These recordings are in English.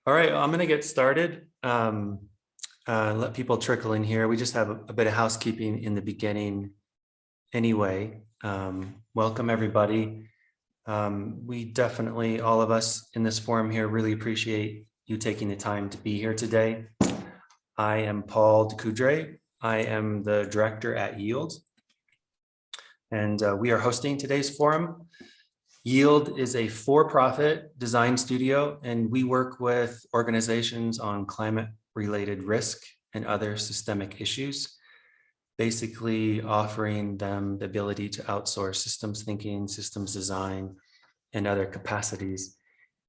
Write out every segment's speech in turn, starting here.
All right, I'm going to get started. Let people trickle in here. We just have a bit of housekeeping in the beginning anyway. Welcome, everybody. We definitely, all of us in this forum here, really appreciate you taking the time to be here today. I am Paul DeCoudray. I am the director at Yield. And we are hosting today's forum. Yield is a for-profit design studio, and we work with organizations on climate-related risk and other systemic issues, basically offering them the ability to outsource systems thinking, systems design, and other capacities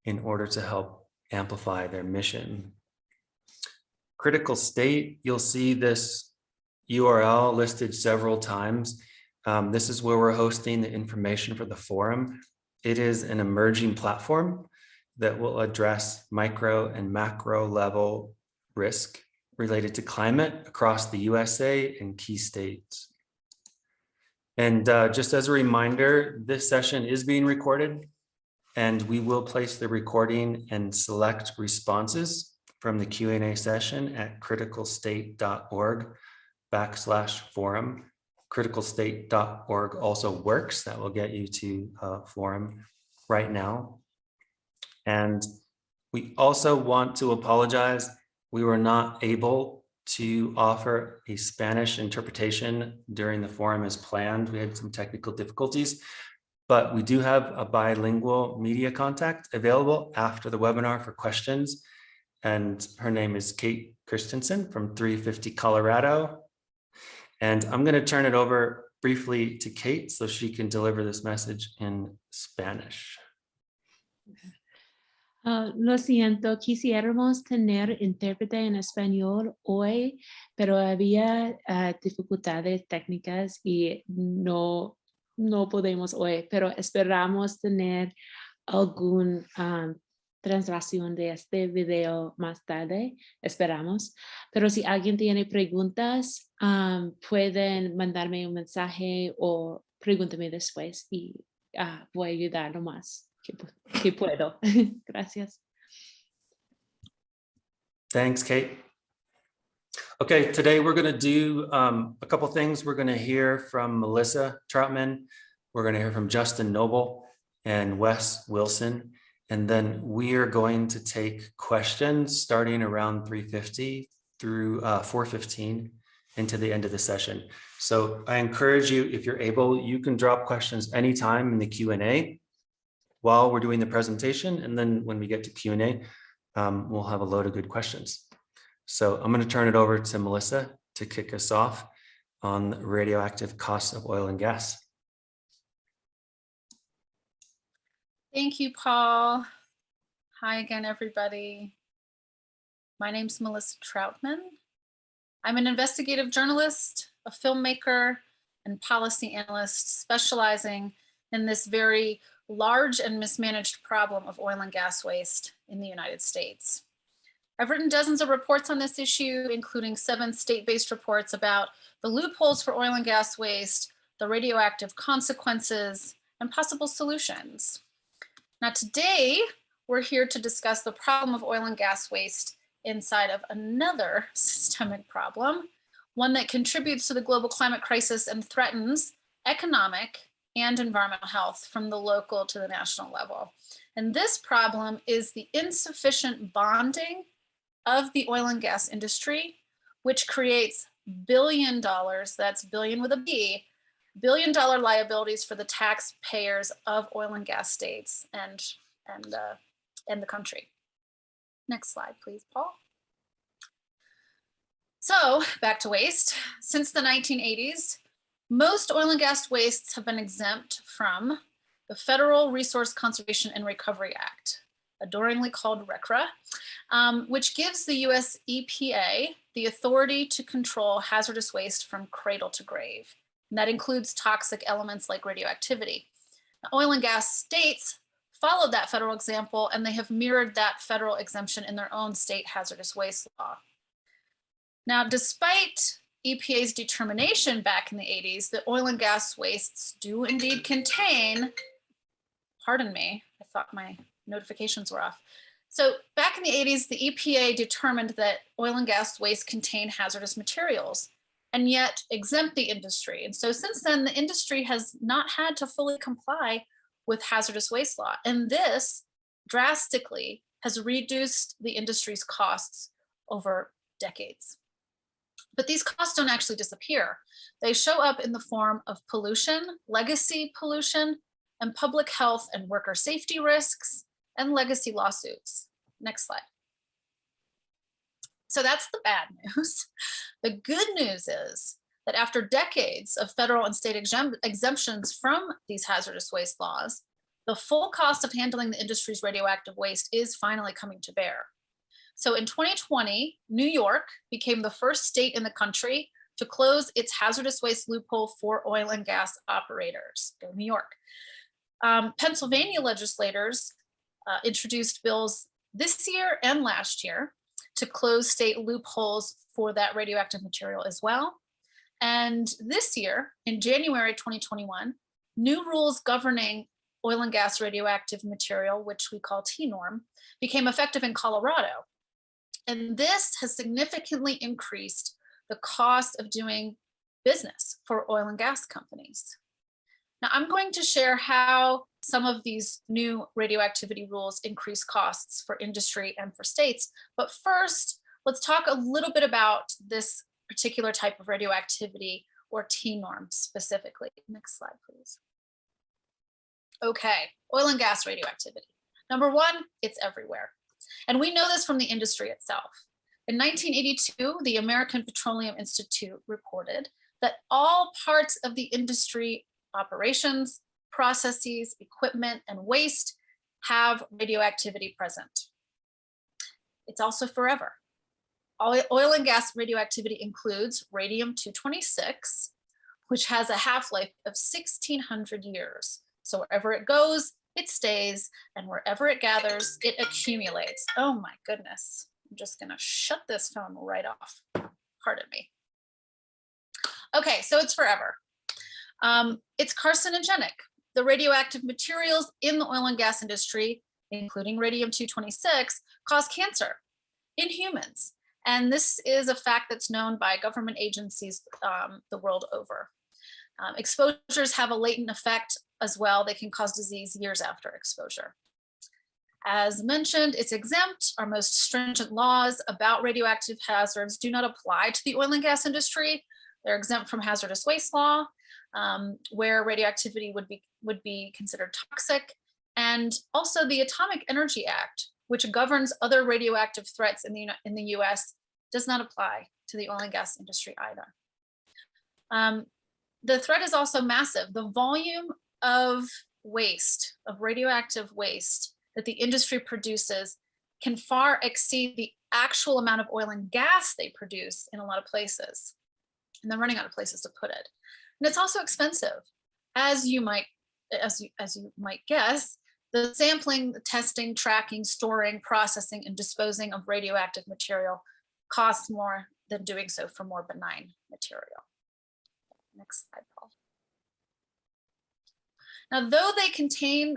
in order to help amplify their mission. Critical state, you'll see this URL listed several times. This is where we're hosting the information for the forum. It is an emerging platform that will address micro and macro level risk related to climate across the USA and key states. And just as a reminder, this session is being recorded, and we will place the recording and select responses from the Q&A session at criticalstate.org/forum. criticalstate.org also works. That will get you to forum right now. And we also want to apologize. We were not able to offer a Spanish interpretation during the forum as planned. We had some technical difficulties, but we do have a bilingual media contact available after the webinar for questions. And her name is Kate Christensen from 350 Colorado. And I'm going to turn it over briefly to Kate so she can deliver this message in Spanish. Lo siento, quisiéramos tener intérprete en español hoy, pero había dificultades técnicas y no podemos hoy, pero esperamos tener algún translación de este video más tarde, esperamos. Pero si alguien tiene preguntas, pueden mandarme un mensaje o pregúntame después y voy a ayudar lo más que puedo. Gracias. Thanks, Kate. Okay, today we're going to do a couple things. We're going to hear from Melissa Troutman. We're going to hear from Justin Noble and Wes Wilson. And then we are going to take questions starting around 3:50 through 4:15 into the end of the session. So I encourage you, if you're able, you can drop questions anytime in the Q&A while we're doing the presentation. And then when we get to Q&A, we'll have a load of good questions. So I'm going to turn it over to Melissa to kick us off on the radioactive costs of oil and gas. Thank you, Paul. Hi again, everybody. My name's Melissa Troutman. I'm an investigative journalist, a filmmaker, and policy analyst specializing in this very large and mismanaged problem of oil and gas waste in the United States. I've written dozens of reports on this issue, including 7 state-based reports about the loopholes for oil and gas waste, the radioactive consequences, and possible solutions. Now today, we're here to discuss the problem of oil and gas waste inside of another systemic problem, one that contributes to the global climate crisis and threatens economic and environmental health from the local to the national level. And this problem is the insufficient bonding of the oil and gas industry, which creates $1 billion, that's billion with a B, $1 billion liabilities for the taxpayers of oil and gas states and the country. Next slide, please, Paul. So back to waste. Since the 1980s, most oil and gas wastes have been exempt from the Federal Resource Conservation and Recovery Act, adoringly called RCRA, which gives the US EPA the authority to control hazardous waste from cradle to grave. And that includes toxic elements like radioactivity. Now, oil and gas states followed that federal example, and they have mirrored that federal exemption in their own state hazardous waste law. Now, despite EPA's determination back in the 80s that oil and gas wastes do indeed contain, pardon me, I thought my notifications were off, So back in the 80s, the EPA determined that oil and gas waste contain hazardous materials and yet exempt the industry. And so since then, the industry has not had to fully comply with hazardous waste law. And this drastically has reduced the industry's costs over decades. But these costs don't actually disappear. They show up in the form of pollution, legacy pollution, and public health and worker safety risks, and legacy lawsuits. Next slide. So that's the bad news. The good news is that after decades of federal and state exemptions from these hazardous waste laws, the full cost of handling the industry's radioactive waste is finally coming to bear. So in 2020, New York became the first state in the country to close its hazardous waste loophole for oil and gas operators. Go New York. Pennsylvania legislators introduced bills this year and last year to close state loopholes for that radioactive material as well. And this year, in January 2021, new rules governing oil and gas radioactive material, which we call TNORM, became effective in Colorado. And this has significantly increased the cost of doing business for oil and gas companies. Now, I'm going to share how some of these new radioactivity rules increase costs for industry and for states. But first, let's talk a little bit about this particular type of radioactivity, or TNORM specifically. Next slide, please. Okay, oil and gas radioactivity. Number one, it's everywhere. And we know this from the industry itself. In 1982, the American Petroleum Institute reported that all parts of the industry operations, processes, equipment, and waste have radioactivity present. It's also forever. Oil and gas radioactivity includes radium-226, which has a half-life of 1,600 years. So wherever it goes, it stays, and wherever it gathers, it accumulates. Oh my goodness. I'm just gonna shut this phone right off. Pardon me. Okay, so it's forever. It's carcinogenic. The radioactive materials in the oil and gas industry, including radium-226, cause cancer in humans. And this is a fact that's known by government agencies the world over. Exposures have a latent effect as well. They can cause disease years after exposure. As mentioned, it's exempt. Our most stringent laws about radioactive hazards do not apply to the oil and gas industry. They're exempt from hazardous waste law, where radioactivity would be considered toxic. And also the Atomic Energy Act, which governs other radioactive threats in the US, does not apply to the oil and gas industry either. The threat is also massive. The volume of waste, of radioactive waste that the industry produces can far exceed the actual amount of oil and gas they produce in a lot of places. And they're running out of places to put it. And it's also expensive. As you might guess, the sampling, the testing, tracking, storing, processing, and disposing of radioactive material costs more than doing so for more benign material. Next slide, Paul. Now, though they contain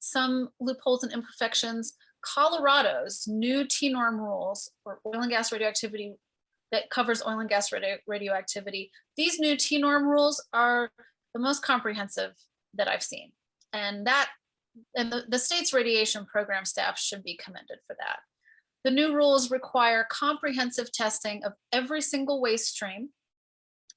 some loopholes and imperfections, Colorado's new TNORM rules for oil and gas radioactivity that covers oil and gas radioactivity, these new TNORM rules are the most comprehensive that I've seen. And the state's radiation program staff should be commended for that. The new rules require comprehensive testing of every single waste stream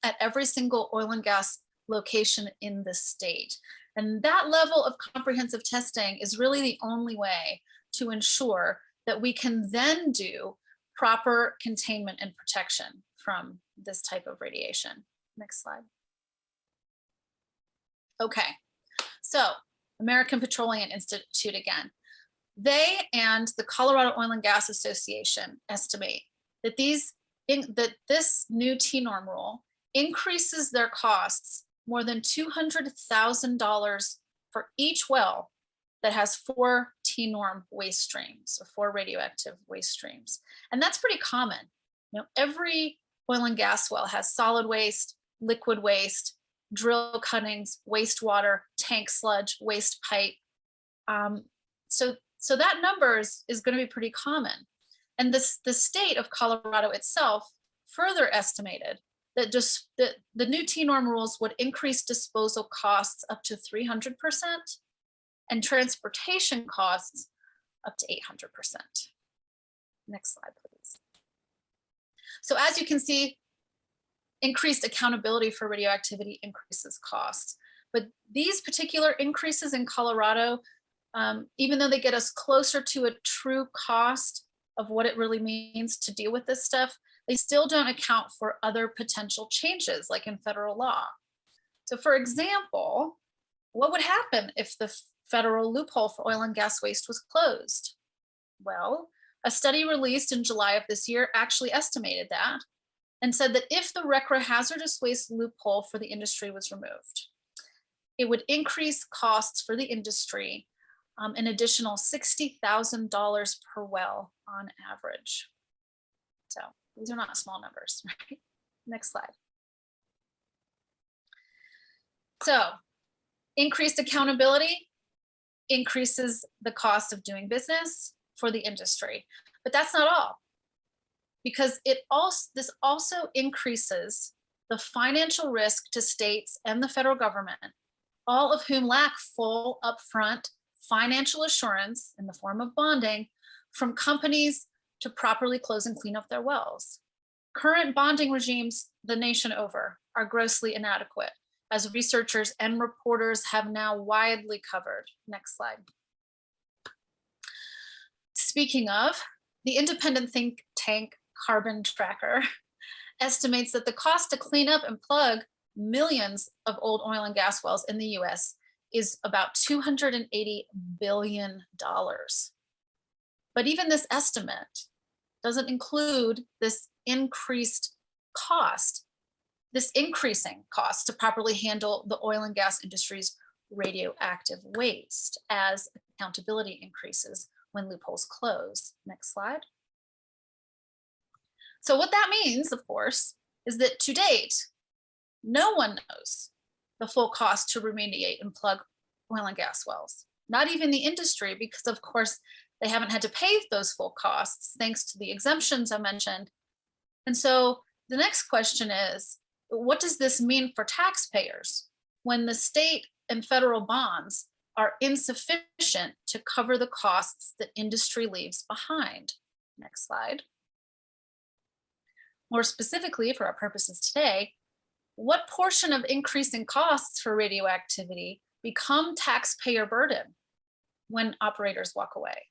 at every single oil and gas location in the state. And that level of comprehensive testing is really the only way to ensure that we can then do proper containment and protection from this type of radiation. Next slide. Okay, so American Petroleum Institute again. They and the Colorado Oil and Gas Association estimate that this new TNORM rule increases their costs more than $200,000 for each well that has 4 TNORM waste streams, or 4 radioactive waste streams. And that's pretty common. You know, every oil and gas well has solid waste, liquid waste, drill cuttings, wastewater, tank sludge, waste pipe. So So that number is going to be pretty common. And the state of Colorado itself further estimated that just the new T-norm rules would increase disposal costs up to 300% and transportation costs up to 800%. Next slide, please. So as you can see, increased accountability for radioactivity increases costs. But these particular increases in Colorado, even though they get us closer to a true cost of what it really means to deal with this stuff, they still don't account for other potential changes like in federal law. So for example, what would happen if the federal loophole for oil and gas waste was closed? Well, a study released in July of this year actually estimated that and said that if the RCRA hazardous waste loophole for the industry was removed, it would increase costs for the industry an additional $60,000 per well on average. So these are not small numbers, right? Next slide. So increased accountability increases the cost of doing business for the industry, but that's not all, because this also increases the financial risk to states and the federal government, all of whom lack full upfront financial assurance in the form of bonding from companies to properly close and clean up their wells. Current bonding regimes the nation over are grossly inadequate, as researchers and reporters have now widely covered. Next slide. Speaking of, the independent think tank Carbon Tracker estimates that the cost to clean up and plug millions of old oil and gas wells in the US is about $280 billion. But even this estimate doesn't include this increasing cost to properly handle the oil and gas industry's radioactive waste as accountability increases when loopholes close. Next slide. So what that means, of course, is that to date, no one knows the full cost to remediate and plug oil and gas wells, not even the industry, because of course they haven't had to pay those full costs thanks to the exemptions I mentioned. And so the next question is, what does this mean for taxpayers when the state and federal bonds are insufficient to cover the costs that industry leaves behind? Next slide. More specifically, for our purposes today, what portion of increasing costs for radioactivity become taxpayer burden when operators walk away?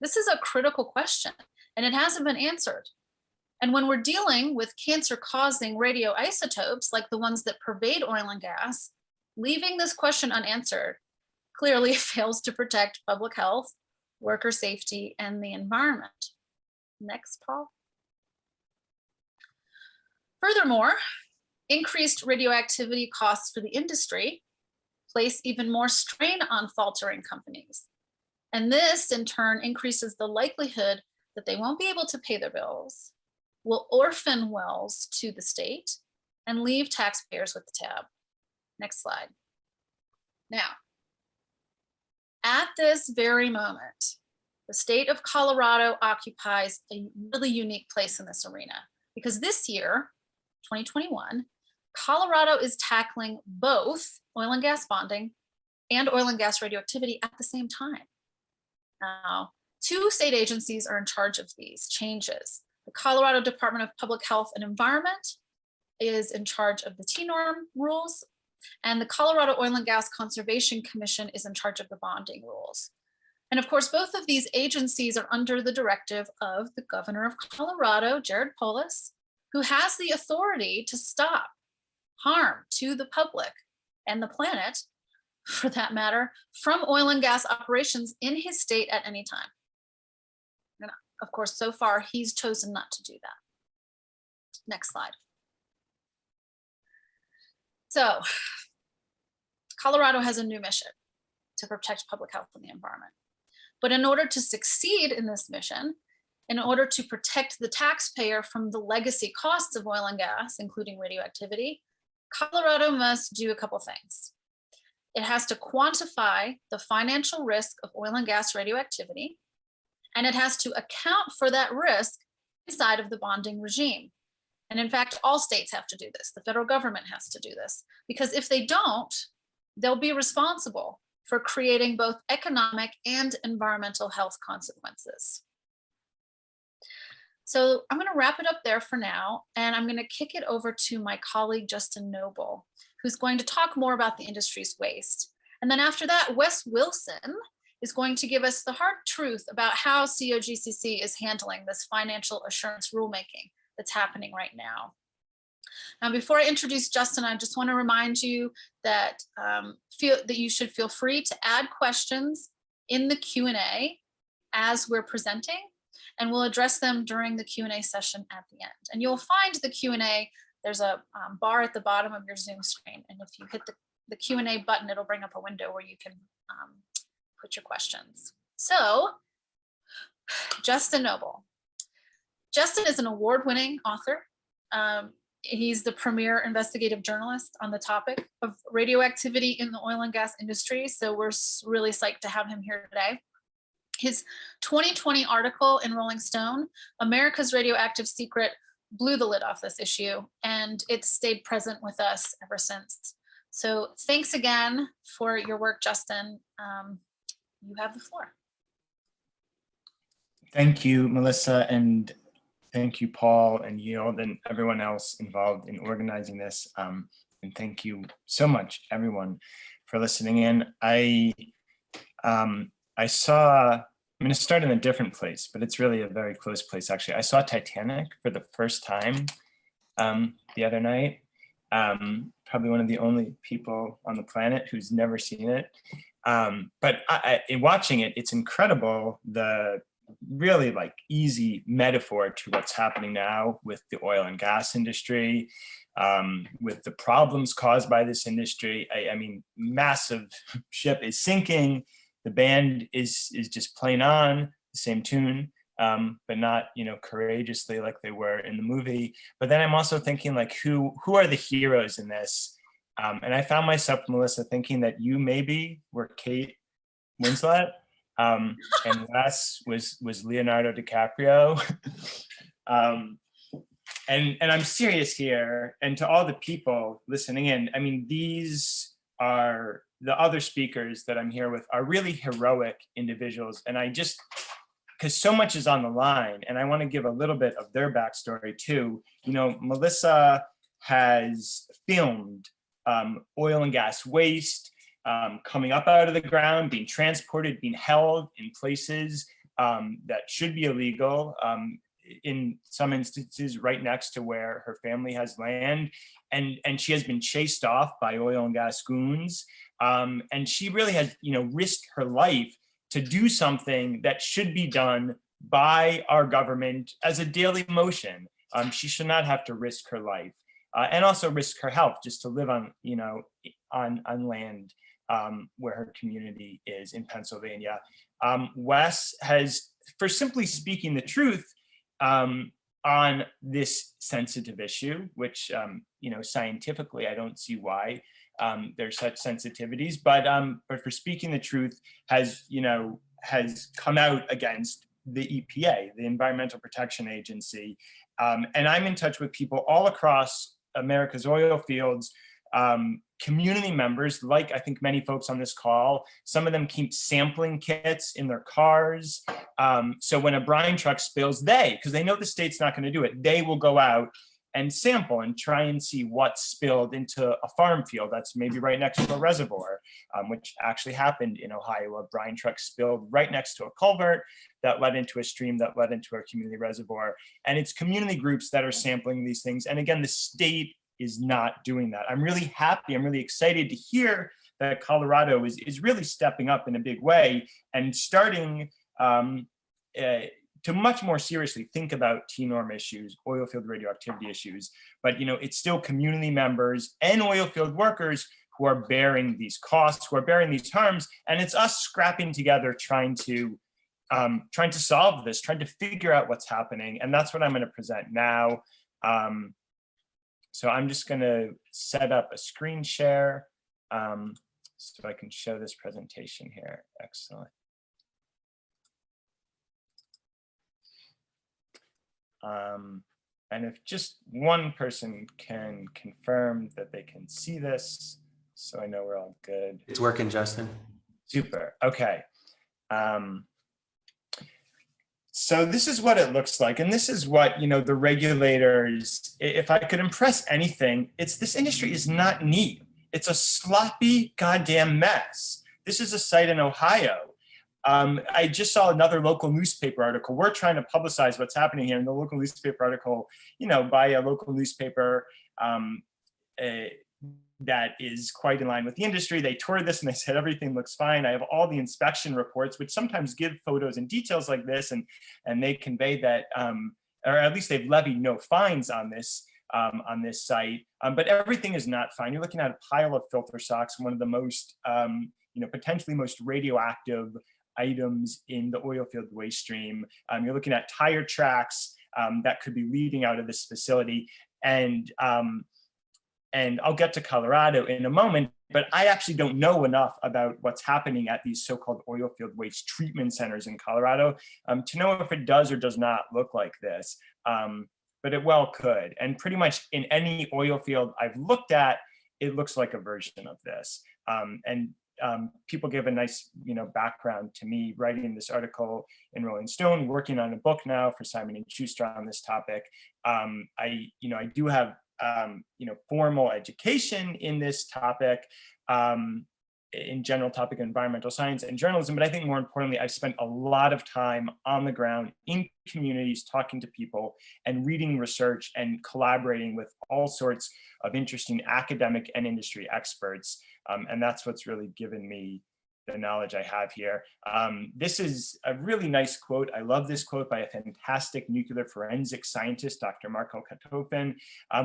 This is a critical question, and it hasn't been answered. And when we're dealing with cancer-causing radioisotopes like the ones that pervade oil and gas, leaving this question unanswered clearly fails to protect public health, worker safety, and the environment. Next, Paul. Furthermore, increased radioactivity costs for the industry place even more strain on faltering companies. And this, in turn, increases the likelihood that they won't be able to pay their bills, will orphan wells to the state, and leave taxpayers with the tab. Next slide. Now, at this very moment, the state of Colorado occupies a really unique place in this arena, because this year, 2021, Colorado is tackling both oil and gas bonding and oil and gas radioactivity at the same time. Now, two state agencies are in charge of these changes. The Colorado Department of Public Health and Environment is in charge of the T-norm rules, and the Colorado Oil and Gas Conservation Commission is in charge of the bonding rules. And of course, both of these agencies are under the directive of the governor of Colorado, Jared Polis, who has the authority to stop harm to the public and the planet, for that matter, from oil and gas operations in his state at any time. And of course, so far, he's chosen not to do that. Next slide. So, Colorado has a new mission to protect public health and the environment. But in order to succeed in this mission, in order to protect the taxpayer from the legacy costs of oil and gas, including radioactivity, Colorado must do a couple things. It has to quantify the financial risk of oil and gas radioactivity, and it has to account for that risk inside of the bonding regime. And in fact, all states have to do this. The federal government has to do this, because if they don't, they'll be responsible for creating both economic and environmental health consequences. So I'm going to wrap it up there for now, and I'm going to kick it over to my colleague, Justin Noble, who's going to talk more about the industry's waste. And then after that, Wes Wilson is going to give us the hard truth about how COGCC is handling this financial assurance rulemaking that's happening right now. Now, before I introduce Justin, I just want to remind you that you should feel free to add questions in the Q&A as we're presenting, and we'll address them during the Q&A session at the end. And you'll find the Q&A, there's a bar at the bottom of your Zoom screen. And if you hit the Q&A button, it'll bring up a window where you can put your questions. So, Justin Noble. Justin is an award-winning author. He's the premier investigative journalist on the topic of radioactivity in the oil and gas industry. So we're really psyched to have him here today. His 2020 article in Rolling Stone, America's Radioactive Secret, blew the lid off this issue, and it's stayed present with us ever since. So thanks again for your work, Justin. You have the floor. Thank you, Melissa, and thank you, Paul and Yield and everyone else involved in organizing this. And thank you so much, everyone, for listening in. I'm going to start in a different place, but it's really a very close place, actually. I saw Titanic for the first time the other night. Probably one of the only people on the planet who's never seen it. But in watching it, it's incredible, the really like easy metaphor to what's happening now with the oil and gas industry, with the problems caused by this industry. I mean, massive ship is sinking. The band is just playing on the same tune, but not, courageously like they were in the movie. But then I'm also thinking, like, who are the heroes in this? And I found myself, Melissa, thinking that you maybe were Kate Winslet, and Wes was Leonardo DiCaprio. And I'm serious here. And to all the people listening in, I mean, these are the other speakers that I'm here with are really heroic individuals. And because so much is on the line, and I want to give a little bit of their backstory too. Melissa has filmed oil and gas waste coming up out of the ground, being transported, being held in places that should be illegal, in some instances right next to where her family has land. And she has been chased off by oil and gas goons. And she really has, risked her life to do something that should be done by our government as a daily motion. She should not have to risk her life and also risk her health just to live on, on land where her community is in Pennsylvania. Wes has, for simply speaking the truth, on this sensitive issue, which, scientifically, I don't see why there's such sensitivities, but for speaking the truth, has come out against the EPA, the Environmental Protection Agency. And I'm in touch with people all across America's oil fields, community members, like I think many folks on this call. Some of them keep sampling kits in their cars. So when a brine truck spills, because they know the state's not going to do it, they will go out and sample and try and see what's spilled into a farm field that's maybe right next to a reservoir, which actually happened in Ohio. A brine truck spilled right next to a culvert that led into a stream that led into our community reservoir. And it's community groups that are sampling these things. And again, the state is not doing that. I'm really happy, I'm really excited to hear that Colorado is really stepping up in a big way and starting to much more seriously think about T-norm issues, oil field radioactivity issues. But it's still community members and oil field workers who are bearing these costs, who are bearing these harms, and it's us scrapping together trying to solve this, trying to figure out what's happening. And that's what I'm going to present now. So I'm just going to set up a screen share. so I can show this presentation here. Excellent. And if just one person can confirm that they can see this, so I know we're all good. It's working, Justin. Super. Okay. So this is what it looks like. And this is what, the regulators, if I could impress anything, it's this industry is not neat. It's a sloppy goddamn mess. This is a site in Ohio. I just saw another local newspaper article. We're trying to publicize what's happening here in the local newspaper article, by a local newspaper that is quite in line with the industry. They toured this and they said, everything looks fine. I have all the inspection reports, which sometimes give photos and details like this. And they convey that, or at least they've levied no fines on this site, but everything is not fine. You're looking at a pile of filter socks, one of the most, potentially most radioactive items in the oil field waste stream. You're looking at tire tracks that could be leading out of this facility. And I'll get to Colorado in a moment, but I actually don't know enough about what's happening at these so-called oil field waste treatment centers in Colorado to know if it does or does not look like this, but it well could. And pretty much in any oil field I've looked at, it looks like a version of this. People give a nice, background to me writing this article in Rolling Stone, working on a book now for Simon & Schuster on this topic. I do have, formal education in this topic, in general topic of environmental science and journalism, but I think more importantly, I've spent a lot of time on the ground in communities, talking to people and reading research and collaborating with all sorts of interesting academic and industry experts. And that's what's really given me the knowledge I have here. This is a really nice quote. I love this quote by a fantastic nuclear forensic scientist, Dr. Marko Katofin.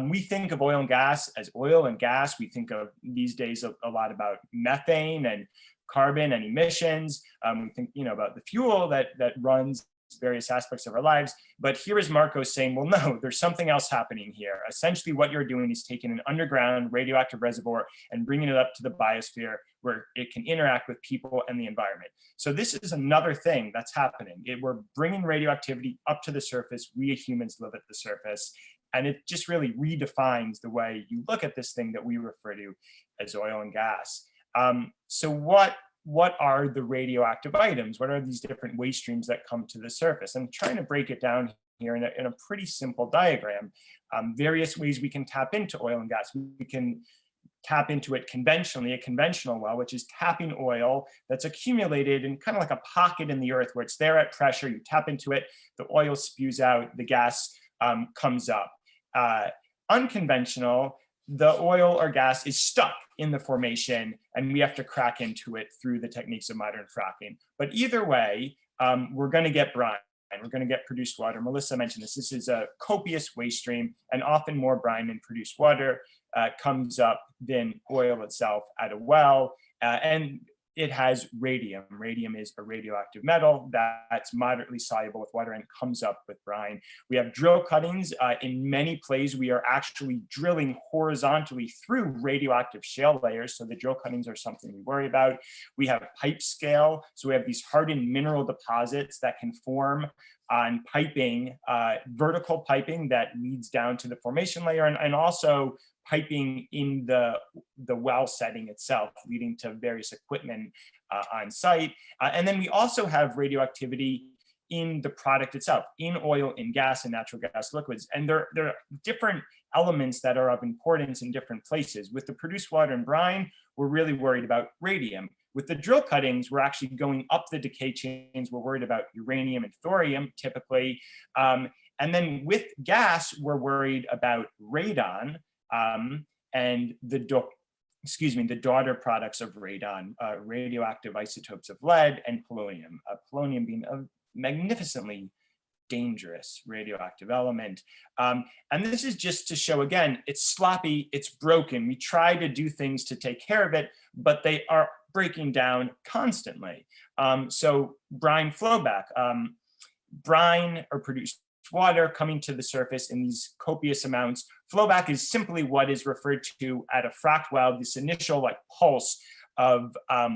We think of oil and gas as oil and gas. We think of these days a lot about methane and carbon and emissions. We think, about the fuel that runs various aspects of our lives. But here is Marco saying, well, no, there's something else happening here. Essentially, what you're doing is taking an underground radioactive reservoir and bringing it up to the biosphere where it can interact with people and the environment. So this is another thing that's happening. We're bringing radioactivity up to the surface. We humans live at the surface. And it just really redefines the way you look at this thing that we refer to as oil and gas. So what are the radioactive items? What are these different waste streams that come to the surface? I'm trying to break it down here in a pretty simple diagram. Various ways we can tap into oil and gas. We can tap into it conventionally, a conventional well, which is tapping oil that's accumulated in kind of like a pocket in the earth where it's there at pressure. You tap into it, the oil spews out, the gas comes up. Unconventional, the oil or gas is stuck in the formation and we have to crack into it through the techniques of modern fracking. But either way, we're going to get brine. We're going to get produced water. Melissa mentioned this. This is a copious waste stream, and often more brine than produced water comes up than oil itself at a well. And it has radium. Radium is a radioactive metal that's moderately soluble with water and comes up with brine. We have drill cuttings. In many places, we are actually drilling horizontally through radioactive shale layers. So the drill cuttings are something we worry about. We have pipe scale. So we have these hardened mineral deposits that can form on piping, vertical piping that leads down to the formation layer, and also piping in the well setting itself, leading to various equipment on site. And then we also have radioactivity in the product itself, in oil, in gas, and natural gas liquids. And there are different elements that are of importance in different places. With the produced water and brine, we're really worried about radium. With the drill cuttings, we're actually going up the decay chains. We're worried about uranium and thorium, typically. And then with gas, we're worried about radon, and the daughter products of radon, radioactive isotopes of lead and polonium. Polonium being a magnificently dangerous radioactive element. And this is just to show, again, it's sloppy, it's broken. We try to do things to take care of it, but they are breaking down constantly. So brine flowback, brine or produced water coming to the surface in these copious amounts. Flowback is simply what is referred to at a fracked well, this initial pulse of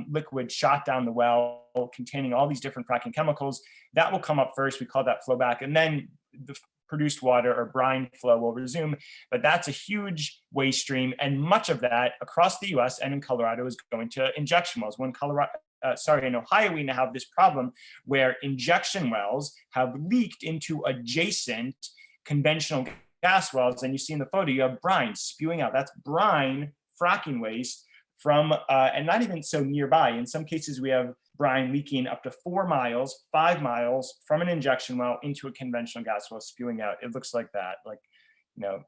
liquid shot down the well containing all these different fracking chemicals. That will come up first. We call that flowback. And then the produced water or brine flow will resume. But that's a huge waste stream. And much of that across the US and in Colorado is going to injection wells. In Ohio, we now have this problem where injection wells have leaked into adjacent conventional gas wells. And you see in the photo, you have brine spewing out. That's brine fracking waste from, and not even so nearby. In some cases, we have brine leaking up to 4 miles, 5 miles from an injection well into a conventional gas well spewing out. It looks like that, like,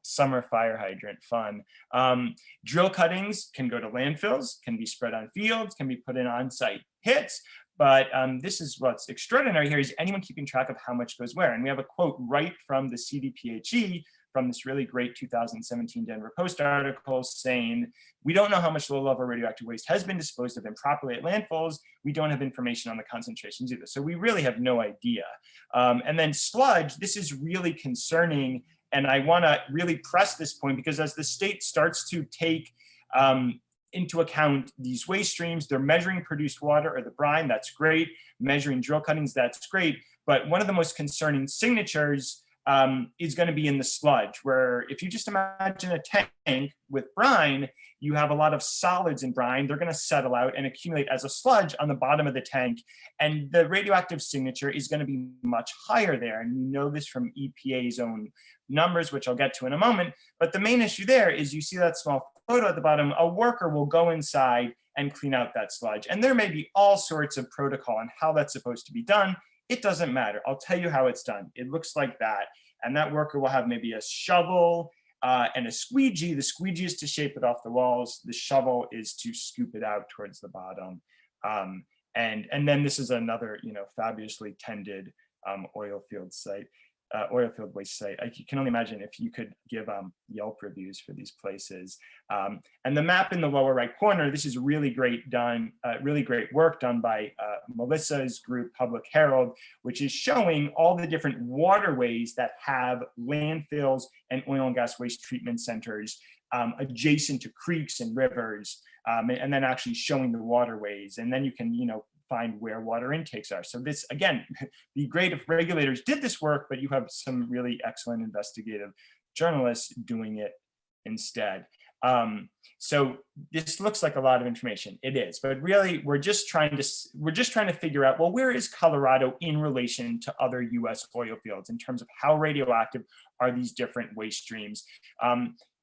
summer fire hydrant fun. Drill cuttings can go to landfills, can be spread on fields, can be put in on-site pits. But this is what's extraordinary here is anyone keeping track of how much goes where. And we have a quote right from the CDPHE from this really great 2017 Denver Post article saying, we don't know how much low-level radioactive waste has been disposed of improperly at landfills. We don't have information on the concentrations either. So we really have no idea. And then sludge, this is really concerning. And I want to really press this point because as the state starts to take into account these waste streams, they're measuring produced water or the brine, that's great. Measuring drill cuttings, that's great. But one of the most concerning signatures is going to be in the sludge, where if you just imagine a tank with brine, you have a lot of solids in brine. They're going to settle out and accumulate as a sludge on the bottom of the tank. And the radioactive signature is going to be much higher there. And we know this from EPA's own numbers, which I'll get to in a moment. But the main issue there is you see that small photo at the bottom, a worker will go inside and clean out that sludge. And there may be all sorts of protocol on how that's supposed to be done. It doesn't matter. I'll tell you how it's done. It looks like that. And that worker will have maybe a shovel and a squeegee. The squeegee is to shape it off the walls. The shovel is to scoop it out towards the bottom. And then this is another, fabulously tended oil field site. Oil field waste site. I can only imagine if you could give Yelp reviews for these places. And the map in the lower right corner, this is really great work done by Melissa's group, Public Herald, which is showing all the different waterways that have landfills and oil and gas waste treatment centers adjacent to creeks and rivers, and then actually showing the waterways. And then you can, find where water intakes are. So this, again, be great if regulators did this work, but you have some really excellent investigative journalists doing it instead. So this looks like a lot of information. It is, but really we're just trying to figure out, well, where is Colorado in relation to other US oil fields in terms of how radioactive are these different waste streams?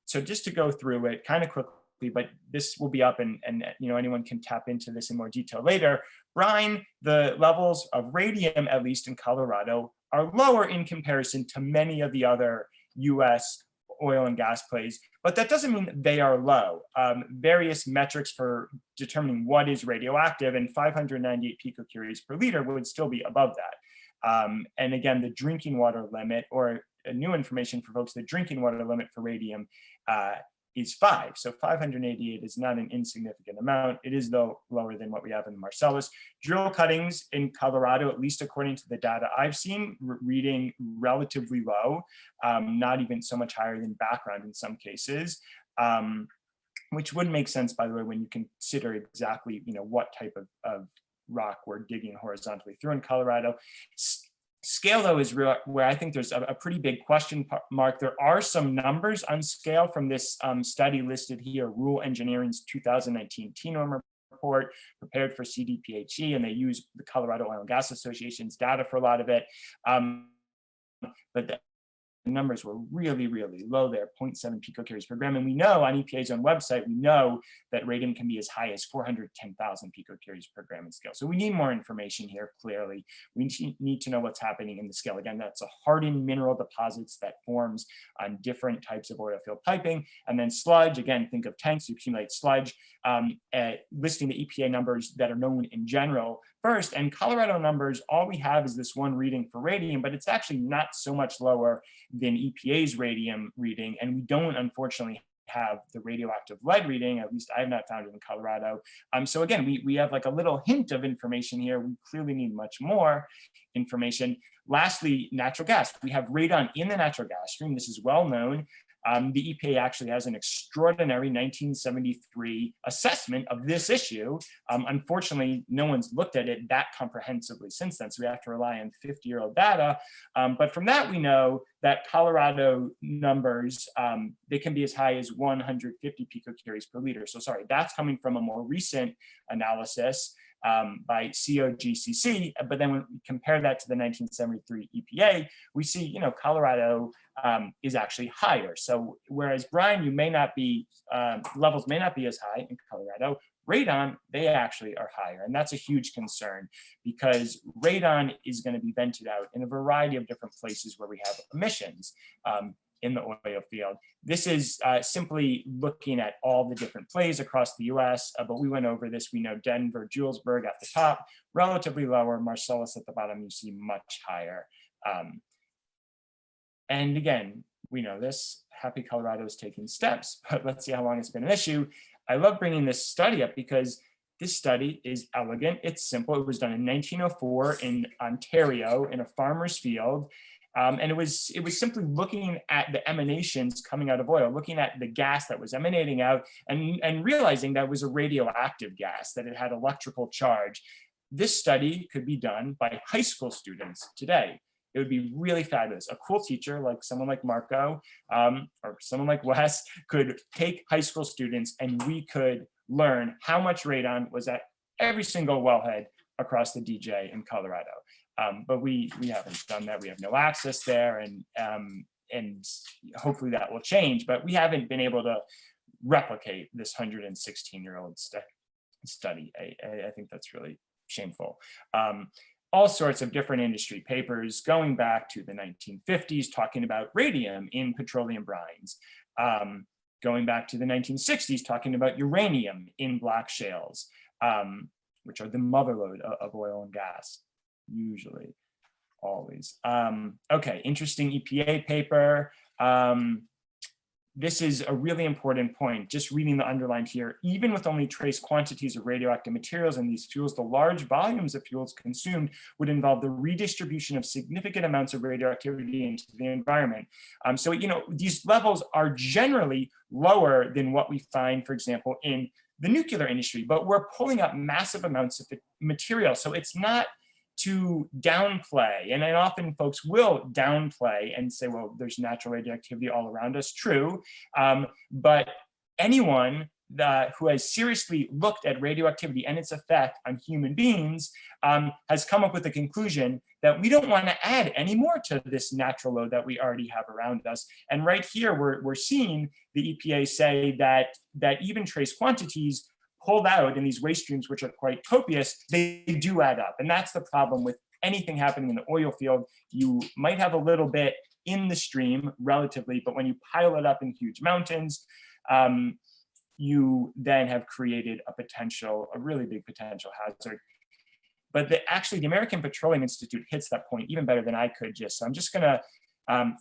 So just to go through it kind of quickly, but this will be up and anyone can tap into this in more detail later. Brine, the levels of radium, at least in Colorado, are lower in comparison to many of the other US oil and gas plays, but that doesn't mean they are low. Various metrics for determining what is radioactive and 598 picocuries per liter would still be above that. And again, the drinking water limit, or new information for folks, the drinking water limit for radium is 5. So 588 is not an insignificant amount. It is, though, lower than what we have in the Marcellus. Drill cuttings in Colorado, at least according to the data I've seen, reading relatively low, not even so much higher than background in some cases, which would make sense, by the way, when you consider exactly what type of rock we're digging horizontally through in Colorado. Scale, though, is where I think there's a pretty big question mark. There are some numbers on scale from this study listed here, Rural Engineering's 2019 TNORM report, prepared for CDPHE, and they use the Colorado Oil and Gas Association's data for a lot of it. But the numbers were really, really low there, 0.7 picocuries per gram. And we know on EPA's own website, we know that radium can be as high as 410,000 picocuries per gram in scale. So we need more information here, clearly. We need to know what's happening in the scale. Again, that's a hardened mineral deposits that forms on different types of oil field piping. And then sludge, again, think of tanks to accumulate sludge, listing the EPA numbers that are known in general first. And Colorado numbers, all we have is this one reading for radium, but it's actually not so much lower than EPA's radium reading. And we don't, unfortunately, have the radioactive lead reading, at least I have not found it in Colorado. So again, we have like a little hint of information here. We clearly need much more information. Lastly, natural gas. We have radon in the natural gas stream. This is well known. The EPA actually has an extraordinary 1973 assessment of this issue. Unfortunately, no one's looked at it that comprehensively since then, so we have to rely on 50-year-old data. But from that, we know that Colorado numbers, they can be as high as 150 picocuries per liter. So sorry, that's coming from a more recent analysis by COGCC, but then when we compare that to the 1973 EPA, we see, you know, Colorado is actually higher. So whereas Brine, you may not be, levels may not be as high in Colorado, radon, they actually are higher. And that's a huge concern because radon is going to be vented out in a variety of different places where we have emissions in the oil field. This is simply looking at all the different plays across the US, but we went over this. We know Denver, Julesburg at the top, relatively lower, Marcellus at the bottom, you see much higher. And again, we know this, happy Colorado is taking steps, but let's see how long it's been an issue. I love bringing this study up because this study is elegant, it's simple. It was done in 1904 in Ontario in a farmer's field. And it was simply looking at the emanations coming out of oil, looking at the gas that was emanating out and realizing that it was a radioactive gas, that it had electrical charge. This study could be done by high school students today. It would be really fabulous. A cool teacher, like someone like Marco or someone like Wes, could take high school students and we could learn how much radon was at every single wellhead across the DJ in Colorado. But we haven't done that. We have no access there, and hopefully that will change. But we haven't been able to replicate this 116-year-old study. I think that's really shameful. All sorts of different industry papers going back to the 1950s talking about radium in petroleum brines. Going back to the 1960s talking about uranium in black shales, which are the motherlode of oil and gas. Usually, always. Okay, interesting EPA paper. This is a really important point, just reading the underlined here. Even with only trace quantities of radioactive materials in these fuels, the large volumes of fuels consumed would involve the redistribution of significant amounts of radioactivity into the environment. So, you know, these levels are generally lower than what we find, for example, in the nuclear industry, but we're pulling up massive amounts of material. So it's not to downplay, and then often folks will downplay and say, well, there's natural radioactivity all around us. True, but anyone who has seriously looked at radioactivity and its effect on human beings has come up with the conclusion that we don't want to add any more to this natural load that we already have around us. And right here, we're seeing the EPA say that even trace quantities pulled out in these waste streams, which are quite copious, they do add up. And that's the problem with anything happening in the oil field. You might have a little bit in the stream relatively, but when you pile it up in huge mountains, you then have created a really big potential hazard. But actually the American Petroleum Institute hits that point even better than I could just. So I'm just gonna,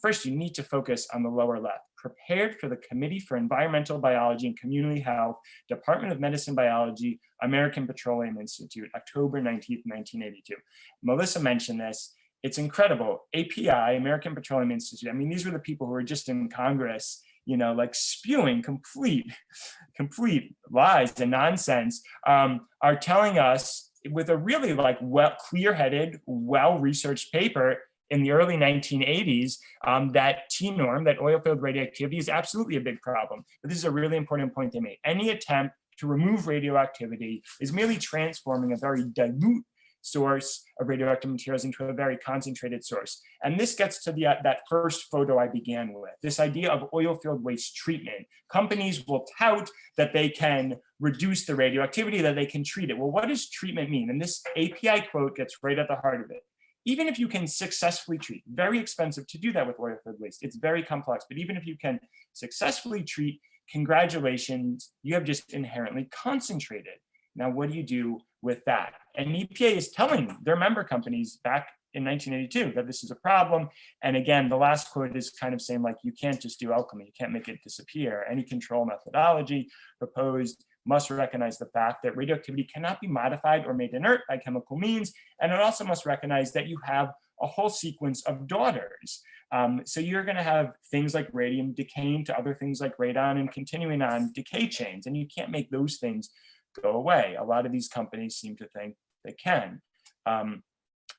first you need to focus on the lower left. Prepared for the Committee for Environmental Biology and Community Health, Department of Medicine Biology, American Petroleum Institute, October 19th, 1982. Melissa mentioned this. It's incredible. API, American Petroleum Institute, I mean, these were the people who were just in Congress, you know, like spewing complete lies and nonsense, are telling us with a really like clear-headed, well-researched paper in the early 1980s, that T-norm, that oil field radioactivity is absolutely a big problem. But this is a really important point they made. Any attempt to remove radioactivity is merely transforming a very dilute source of radioactive materials into a very concentrated source. And this gets to that first photo I began with, this idea of oil field waste treatment. Companies will tout that they can reduce the radioactivity, that they can treat it. Well, what does treatment mean? And this API quote gets right at the heart of it. Even if you can successfully treat, very expensive to do that with oil field waste, it's very complex, but even if you can successfully treat, congratulations, you have just inherently concentrated. Now, what do you do with that? And EPA is telling their member companies back in 1982 that this is a problem. And again, the last quote is kind of saying like, you can't just do alchemy, you can't make it disappear. Any control methodology proposed must recognize the fact that radioactivity cannot be modified or made inert by chemical means. And it also must recognize that you have a whole sequence of daughters. So you're going to have things like radium decaying to other things like radon and continuing on decay chains, and you can't make those things go away. A lot of these companies seem to think they can.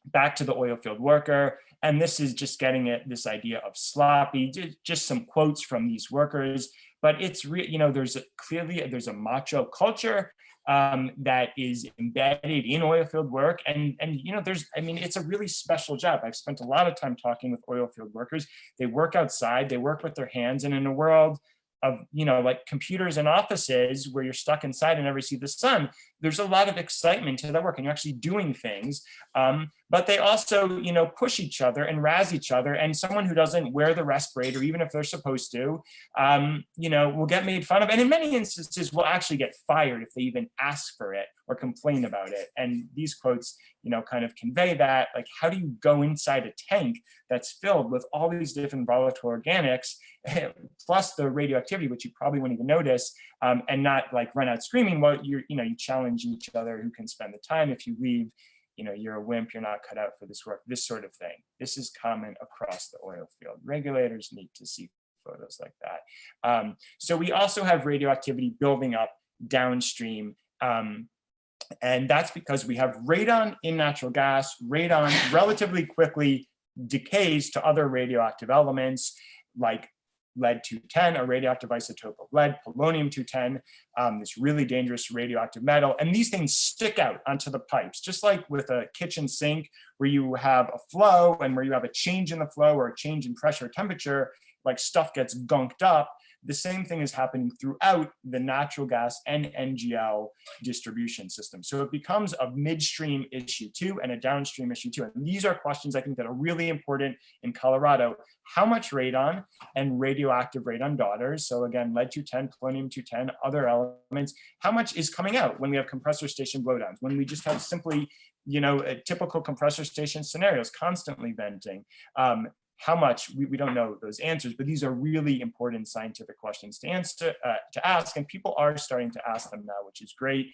Back to the oil field worker, and this is just getting at this idea of sloppy, just some quotes from these workers, but it's there's a macho culture that is embedded in oil field work, and it's a really special job. I've spent a lot of time talking with oil field workers. They work outside, they work with their hands, and in a world of like computers and offices where you're stuck inside and never see the sun, there's a lot of excitement to that work, and you're actually doing things. But they also push each other and razz each other, and someone who doesn't wear the respirator, even if they're supposed to, will get made fun of, and in many instances will actually get fired if they even ask for it or complain about it. And these quotes kind of convey that, like, how do you go inside a tank that's filled with all these different volatile organics plus the radioactivity, which you probably wouldn't even notice, and not like run out screaming? Well, you challenge each other who can spend the time. If you leave, you're a wimp, you're not cut out for this work, this sort of thing. This is common across the oil field. Regulators need to see photos like that. So we also have radioactivity building up downstream. And that's because we have radon in natural gas. Radon relatively quickly decays to other radioactive elements like lead-210, a radioactive isotope of lead, polonium-210, this really dangerous radioactive metal. And these things stick out onto the pipes, just like with a kitchen sink where you have a flow and where you have a change in the flow or a change in pressure or temperature, like stuff gets gunked up. The same thing is happening throughout the natural gas and NGL distribution system. So it becomes a midstream issue too, and a downstream issue too. And these are questions I think that are really important in Colorado. How much radon and radioactive radon daughters, so again, lead-210, polonium-210, other elements, how much is coming out when we have compressor station blowdowns, when we just have simply, a typical compressor station scenarios, constantly venting? How much, we don't know those answers, but these are really important scientific questions to ask, and people are starting to ask them now, which is great.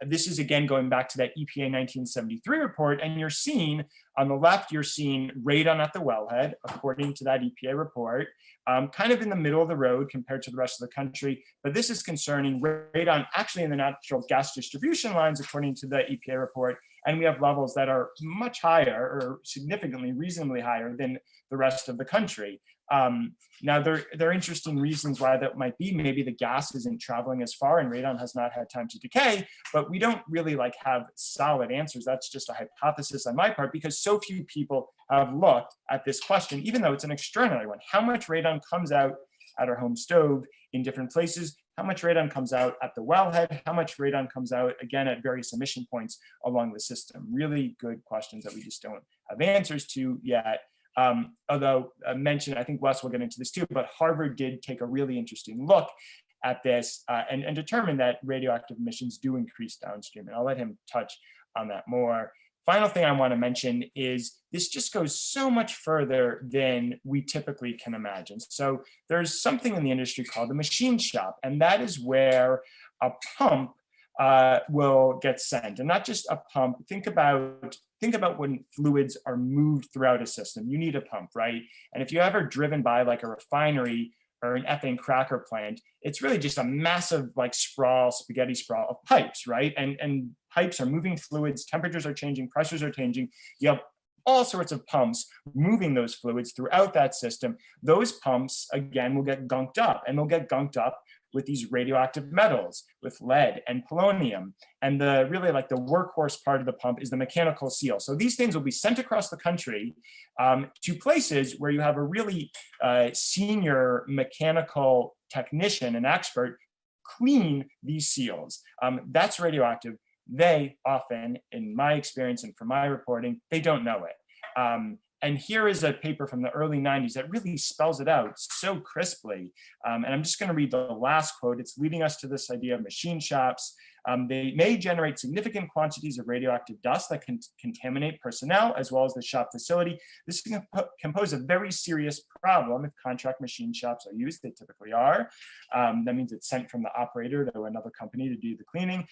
This is again going back to that EPA 1973 report, and you're seeing on the left, you're seeing radon at the wellhead, according to that EPA report, kind of in the middle of the road compared to the rest of the country. But this is concerning radon actually in the natural gas distribution lines, according to the EPA report. And we have levels that are much higher, or significantly, reasonably higher than the rest of the country. Now, there are interesting reasons why that might be. Maybe the gas isn't traveling as far and radon has not had time to decay, but we don't really have solid answers. That's just a hypothesis on my part, because so few people have looked at this question, even though it's an extraordinary one. How much radon comes out at our home stove in different places? How much radon comes out at the wellhead? How much radon comes out, again, at various emission points along the system? Really good questions that we just don't have answers to yet. Although I mentioned, I think Wes will get into this too, but Harvard did take a really interesting look at this and determined that radioactive emissions do increase downstream. And I'll let him touch on that more. Final thing I want to mention is this just goes so much further than we typically can imagine. So there's something in the industry called the machine shop, and that is where a pump will get sent. And not just a pump. Think about when fluids are moved throughout a system. You need a pump, right? And if you ever driven by like a refinery or an ethane cracker plant, it's really just a massive spaghetti sprawl of pipes, right? And pipes are moving fluids, temperatures are changing, pressures are changing. You have all sorts of pumps moving those fluids throughout that system. Those pumps, again, will get gunked up, and they'll get gunked up with these radioactive metals, with lead and polonium. And the workhorse part of the pump is the mechanical seal. So these things will be sent across the country to places where you have a really senior mechanical technician, an expert, clean these seals. That's radioactive. They often, in my experience and from my reporting, they don't know it. And here is a paper from the early 90s that really spells it out so crisply. And I'm just going to read the last quote. It's leading us to this idea of machine shops. They may generate significant quantities of radioactive dust that can contaminate personnel as well as the shop facility. This can pose a very serious problem if contract machine shops are used. They typically are. That means it's sent from the operator to another company to do the cleaning.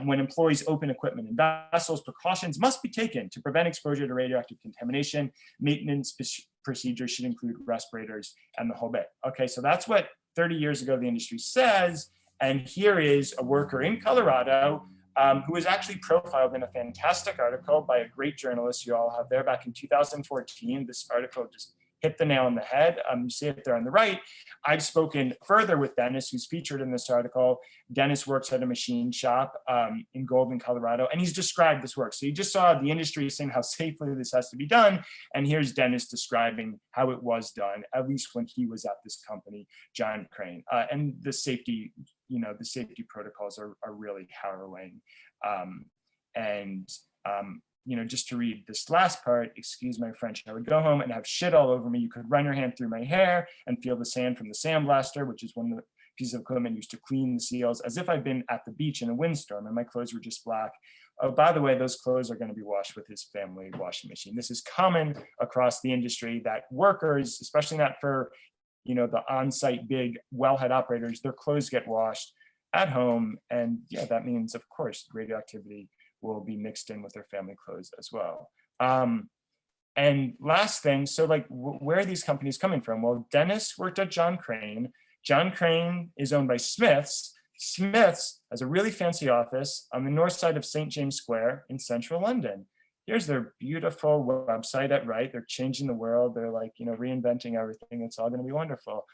When employees open equipment and vessels, precautions must be taken to prevent exposure to radioactive contamination. Maintenance procedures should include respirators and the whole bit. Okay, so that's what 30 years ago the industry says. And here is a worker in Colorado who was actually profiled in a fantastic article by a great journalist you all have there back in 2014. This article just hit the nail on the head. You see it there on the right. I've spoken further with Dennis, who's featured in this article. Dennis works at a machine shop in Golden, Colorado, and he's described this work. So you just saw the industry saying how safely this has to be done. And here's Dennis describing how it was done, at least when he was at this company, John Crane. And the safety, the safety protocols are really harrowing. Just to read this last part, excuse my French, I would go home and have shit all over me. You could run your hand through my hair and feel the sand from the sandblaster, which is one of the pieces of equipment used to clean the seals, as if I'd been at the beach in a windstorm and my clothes were just black. Oh, by the way, those clothes are going to be washed with his family washing machine. This is common across the industry that workers, especially not for, the on-site big wellhead operators, their clothes get washed at home. And yeah, that means, of course, radioactivity will be mixed in with their family clothes as well. And last thing, so like where are these companies coming from? Well, Dennis worked at John Crane. John Crane is owned by Smiths. Smiths has a really fancy office on the north side of St. James Square in central London. Here's their beautiful website at right. They're changing the world. They're like, reinventing everything. It's all gonna be wonderful.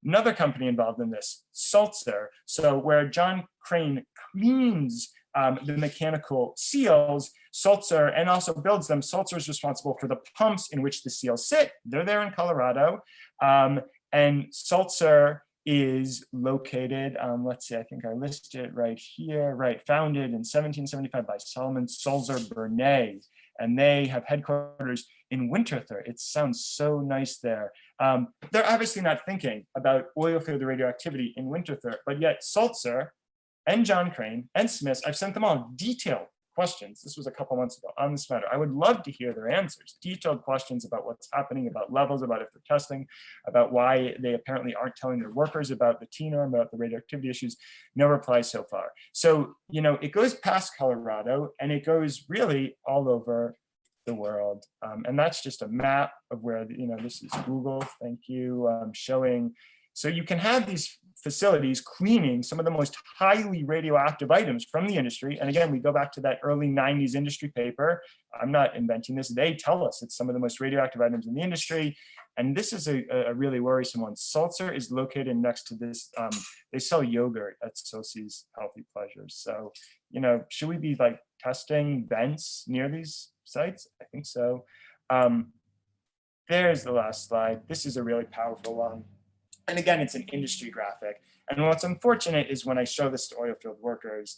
Another company involved in this, Sulzer. So where John Crane cleans the mechanical seals, Sulzer, and also builds them. Sulzer is responsible for the pumps in which the seals sit. They're there in Colorado. And Sulzer is located, let's see, I think I listed it right here, right, founded in 1775 by Solomon Sulzer Burnett. And they have headquarters in Winterthur. It sounds so nice there. They're obviously not thinking about oil field radioactivity in Winterthur, but yet Sulzer and John Crane and Smiths, I've sent them all detailed questions. This was a couple months ago on this matter. I would love to hear their answers, detailed questions about what's happening, about levels, about if they're testing, about why they apparently aren't telling their workers about the T-norm, about the radioactivity issues. No replies so far. So, it goes past Colorado and it goes really all over the world. And that's just a map of where, this is Google, thank you, showing. So you can have these facilities cleaning some of the most highly radioactive items from the industry. And again, we go back to that early 90s industry paper. I'm not inventing this. They tell us it's some of the most radioactive items in the industry. And this is a really worrisome one. Sulzer is located next to this. They sell yogurt at Soci's Healthy Pleasures. So, should we be like testing vents near these sites? I think so. There's the last slide. This is a really powerful one. And again, it's an industry graphic. And what's unfortunate is when I show this to oil field workers,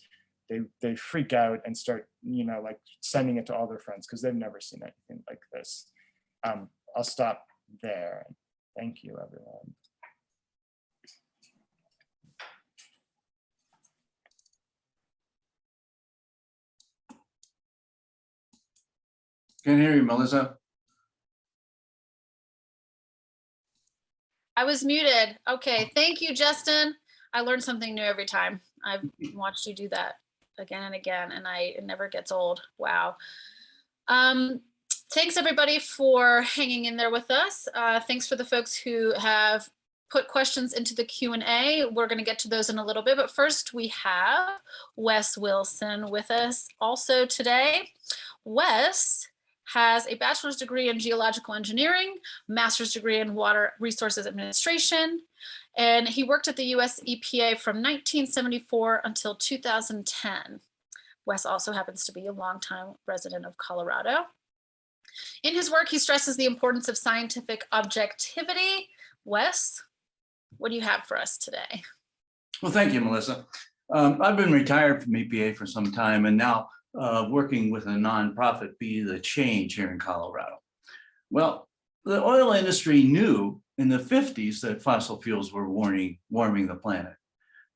they freak out and start, like sending it to all their friends because they've never seen anything like this. I'll stop there. Thank you, everyone. Can't hear you, Melissa. I was muted. Okay, thank you, Justin. I learn something new every time. I've watched you do that again and again, and it never gets old. Wow. Thanks everybody for hanging in there with us. Thanks for the folks who have put questions into the Q&A. We're going to get to those in a little bit, but first we have Wes Wilson with us also today. Wes has a bachelor's degree in geological engineering, master's degree in water resources administration, and he worked at the US EPA from 1974 until 2010. Wes also happens to be a longtime resident of Colorado. In his work, he stresses the importance of scientific objectivity. Wes, what do you have for us today? Well, thank you, Melissa. I've been retired from EPA for some time and now working with a nonprofit, Be the Change, here in Colorado. Well, the oil industry knew in the 50s that fossil fuels were warming the planet.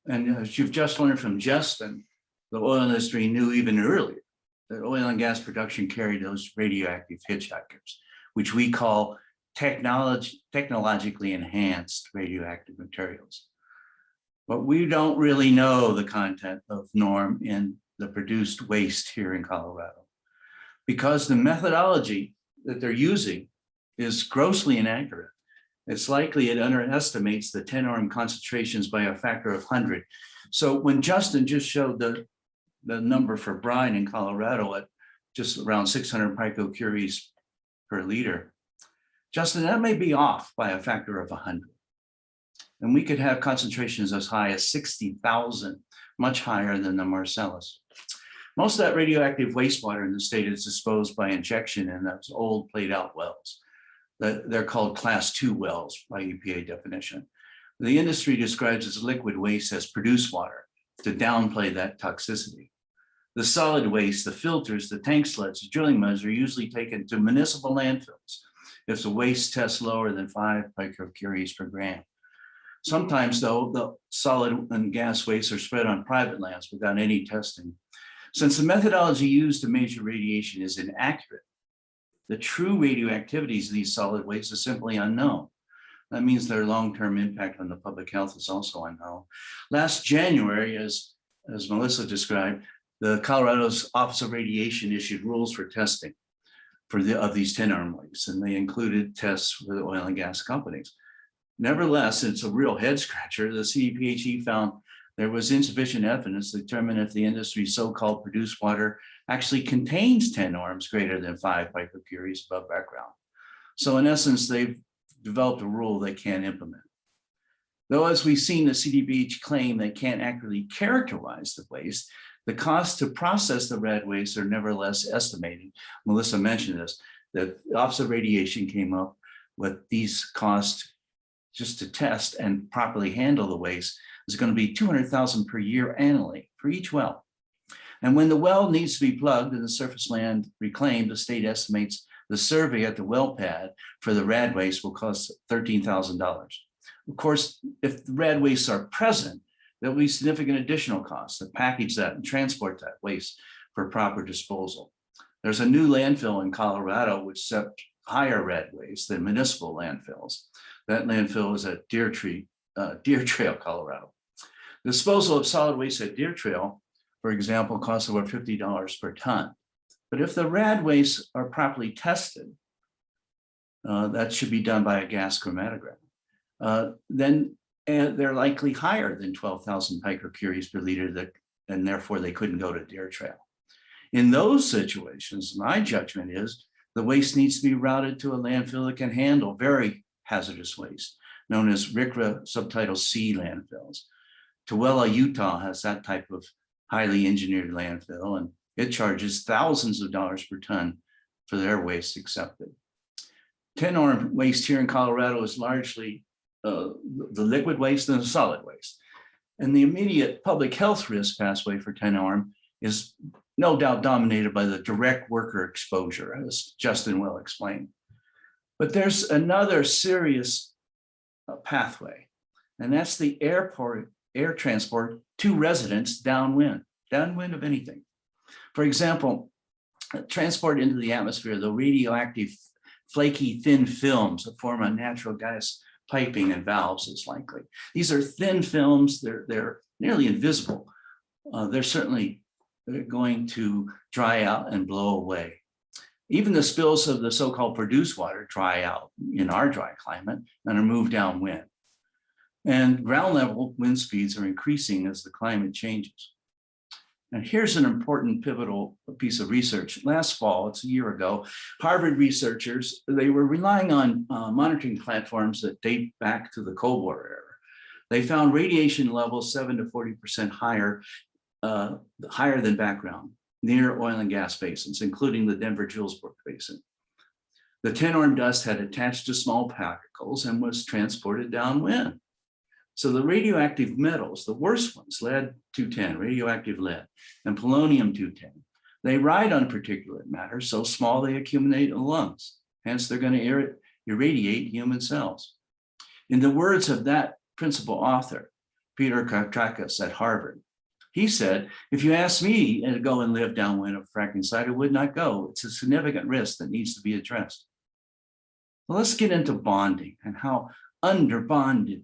And as you've just learned from Justin, the oil industry knew even earlier that oil and gas production carried those radioactive hitchhikers, which we call technologically enhanced radioactive materials. But we don't really know the content of NORM in the produced waste here in Colorado, because the methodology that they're using is grossly inaccurate. It's likely it underestimates the 10-NORM concentrations by a factor of 100. So when Justin just showed the number for brine in Colorado at just around 600 picocuries per liter, Justin, that may be off by a factor of 100. And we could have concentrations as high as 60,000, much higher than the Marcellus. Most of that radioactive wastewater in the state is disposed by injection in those old played out wells. They're called class 2 wells by EPA definition. The industry describes as liquid waste as produced water to downplay that toxicity. The solid waste, the filters, the tank sleds, the drilling muds are usually taken to municipal landfills if the waste tests lower than 5 picocuries per gram. Sometimes though, the solid and gas waste are spread on private lands without any testing. Since the methodology used to measure radiation is inaccurate, the true radioactivities of these solid wastes is simply unknown. That means their long-term impact on the public health is also unknown. Last January, as Melissa described, the Colorado's Office of Radiation issued rules for testing of these 10-NORM wastes, and they included tests for the oil and gas companies. Nevertheless, it's a real head scratcher. The CEPHE found there was insufficient evidence to determine if the industry's so-called produced water actually contains 10 norms greater than 5 picocuries above background. So in essence, they've developed a rule they can't implement. Though as we've seen the CDBH claim they can't accurately characterize the waste, the cost to process the rad waste are nevertheless estimated. Melissa mentioned this, that the Office of Radiation came up with these costs just to test and properly handle the waste is going to be $200,000 per year annually for each well. And when the well needs to be plugged and the surface land reclaimed, the state estimates the survey at the well pad for the rad waste will cost $13,000. Of course, if the rad wastes are present, there'll be significant additional costs to package that and transport that waste for proper disposal. There's a new landfill in Colorado which accepts higher rad waste than municipal landfills. That landfill is at Deer Trail, Colorado. The disposal of solid waste at Deer Trail, for example, costs over $50 per ton. But if the rad wastes are properly tested, that should be done by a gas chromatogram, then they're likely higher than 12,000 picocuries per liter, and therefore they couldn't go to Deer Trail. In those situations, my judgment is the waste needs to be routed to a landfill that can handle very hazardous waste, known as RCRA subtitle C landfills. Tooele, Utah has that type of highly engineered landfill, and it charges thousands of dollars per ton for their waste accepted. 10-NORM waste here in Colorado is largely the liquid waste and the solid waste. And the immediate public health risk pathway for 10-NORM is no doubt dominated by the direct worker exposure, as Justin will explain. But there's another serious pathway, and that's the air transport to residents downwind of anything. For example, transport into the atmosphere, the radioactive flaky thin films that form a natural gas piping and valves is likely. These are thin films, they're nearly invisible. They're certainly going to dry out and blow away. Even the spills of the so-called produced water dry out in our dry climate and are moved downwind. And ground level wind speeds are increasing as the climate changes. And here's an important pivotal piece of research. Last fall, it's a year ago, Harvard researchers, they were relying on monitoring platforms that date back to the Cold War era. They found radiation levels 7 to 40% higher than background near oil and gas basins, including the Denver-Julesburg Basin. The 10-NORM dust had attached to small particles and was transported downwind. So the radioactive metals, the worst ones, lead-210, radioactive lead, and polonium-210, they ride on particulate matter so small they accumulate in the lungs. Hence, they're going to irradiate human cells. In the words of that principal author, Peter Katrakis at Harvard. He said, if you ask me to go and live downwind of a fracking site, I would not go. It's a significant risk that needs to be addressed. Well, let's get into bonding and how underbonded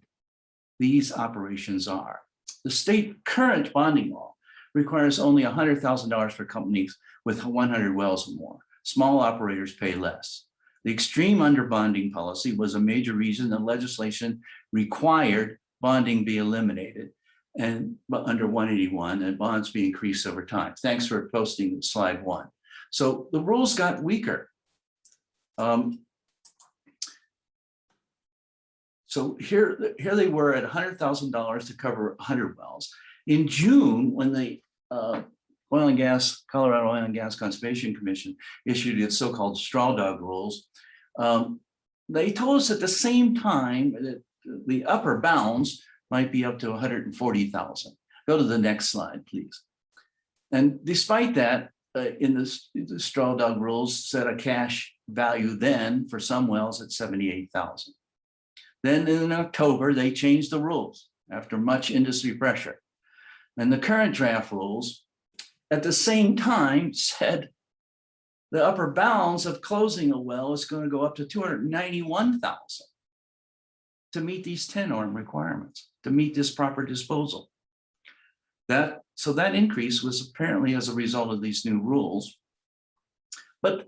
these operations are. The state current bonding law requires only $100,000 for companies with 100 wells or more. Small operators pay less. The extreme underbonding policy was a major reason that legislation required bonding be eliminated and under 181 and bonds be increased over time. Thanks for posting slide 1. So the rules got weaker. So here they were at $100,000 to cover 100 wells. In June, when the Colorado Oil and Gas Conservation Commission issued its so-called straw dog rules, they told us at the same time that the upper bounds might be up to 140,000. Go to the next slide, please. And despite that, in the straw dog rules set a cash value then for some wells at 78,000. Then in October, they changed the rules after much industry pressure. And the current draft rules at the same time said the upper bounds of closing a well is going to go up to 291,000 to meet these 10 norm requirements, to meet this proper disposal. So that increase was apparently as a result of these new rules. But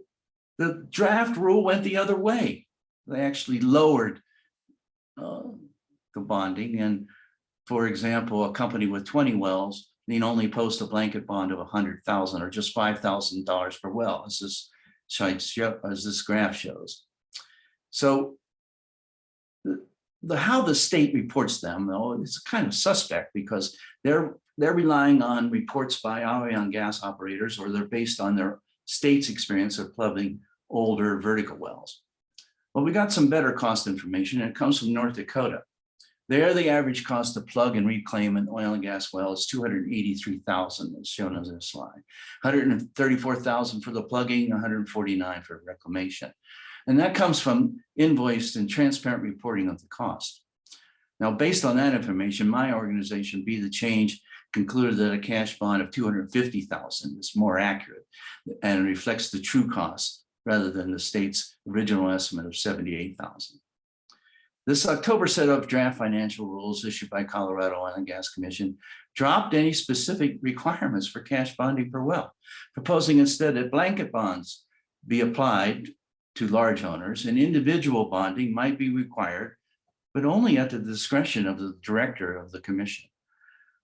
the draft rule went the other way. They actually lowered the bonding. And for example, a company with 20 wells need only post a blanket bond of 100,000 or just $5,000 per well, as this graph shows. So how the state reports them, though, it's kind of suspect because they're relying on reports by oil and gas operators, or they're based on their state's experience of plugging older vertical wells. Well, we got some better cost information, and it comes from North Dakota. There, the average cost to plug and reclaim an oil and gas well is $283,000, as shown on this slide. $134,000 for the plugging, $149,000 for reclamation. And that comes from invoiced and transparent reporting of the cost. Now, based on that information, my organization, Be the Change, concluded that a cash bond of $250,000 is more accurate and reflects the true cost rather than the state's original estimate of $78,000. This October set of draft financial rules issued by Colorado Oil and Gas Commission dropped any specific requirements for cash bonding per well, proposing instead that blanket bonds be applied to large owners, and individual bonding might be required, but only at the discretion of the director of the commission.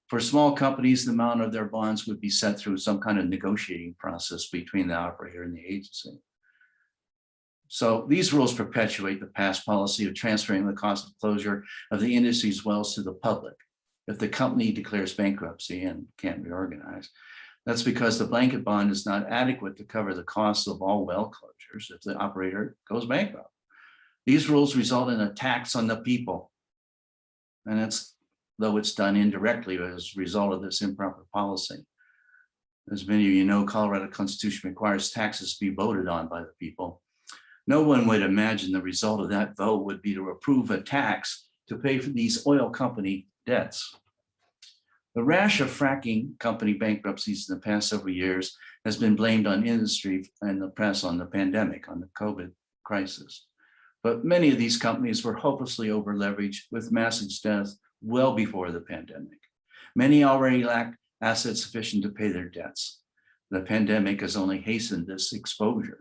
For small companies, the amount of their bonds would be set through some kind of negotiating process between the operator and the agency. So these rules perpetuate the past policy of transferring the cost of closure of the industry's wells to the public if the company declares bankruptcy and can't reorganize. That's because the blanket bond is not adequate to cover the costs of all well closures if the operator goes bankrupt. These rules result in a tax on the people. And though it's done indirectly as a result of this improper policy. As many of you know, Colorado Constitution requires taxes to be voted on by the people. No one would imagine the result of that vote would be to approve a tax to pay for these oil company debts. The rash of fracking company bankruptcies in the past several years has been blamed on industry and the press on the pandemic, on the COVID crisis. But many of these companies were hopelessly over-leveraged with massive deaths well before the pandemic. Many already lack assets sufficient to pay their debts. The pandemic has only hastened this exposure.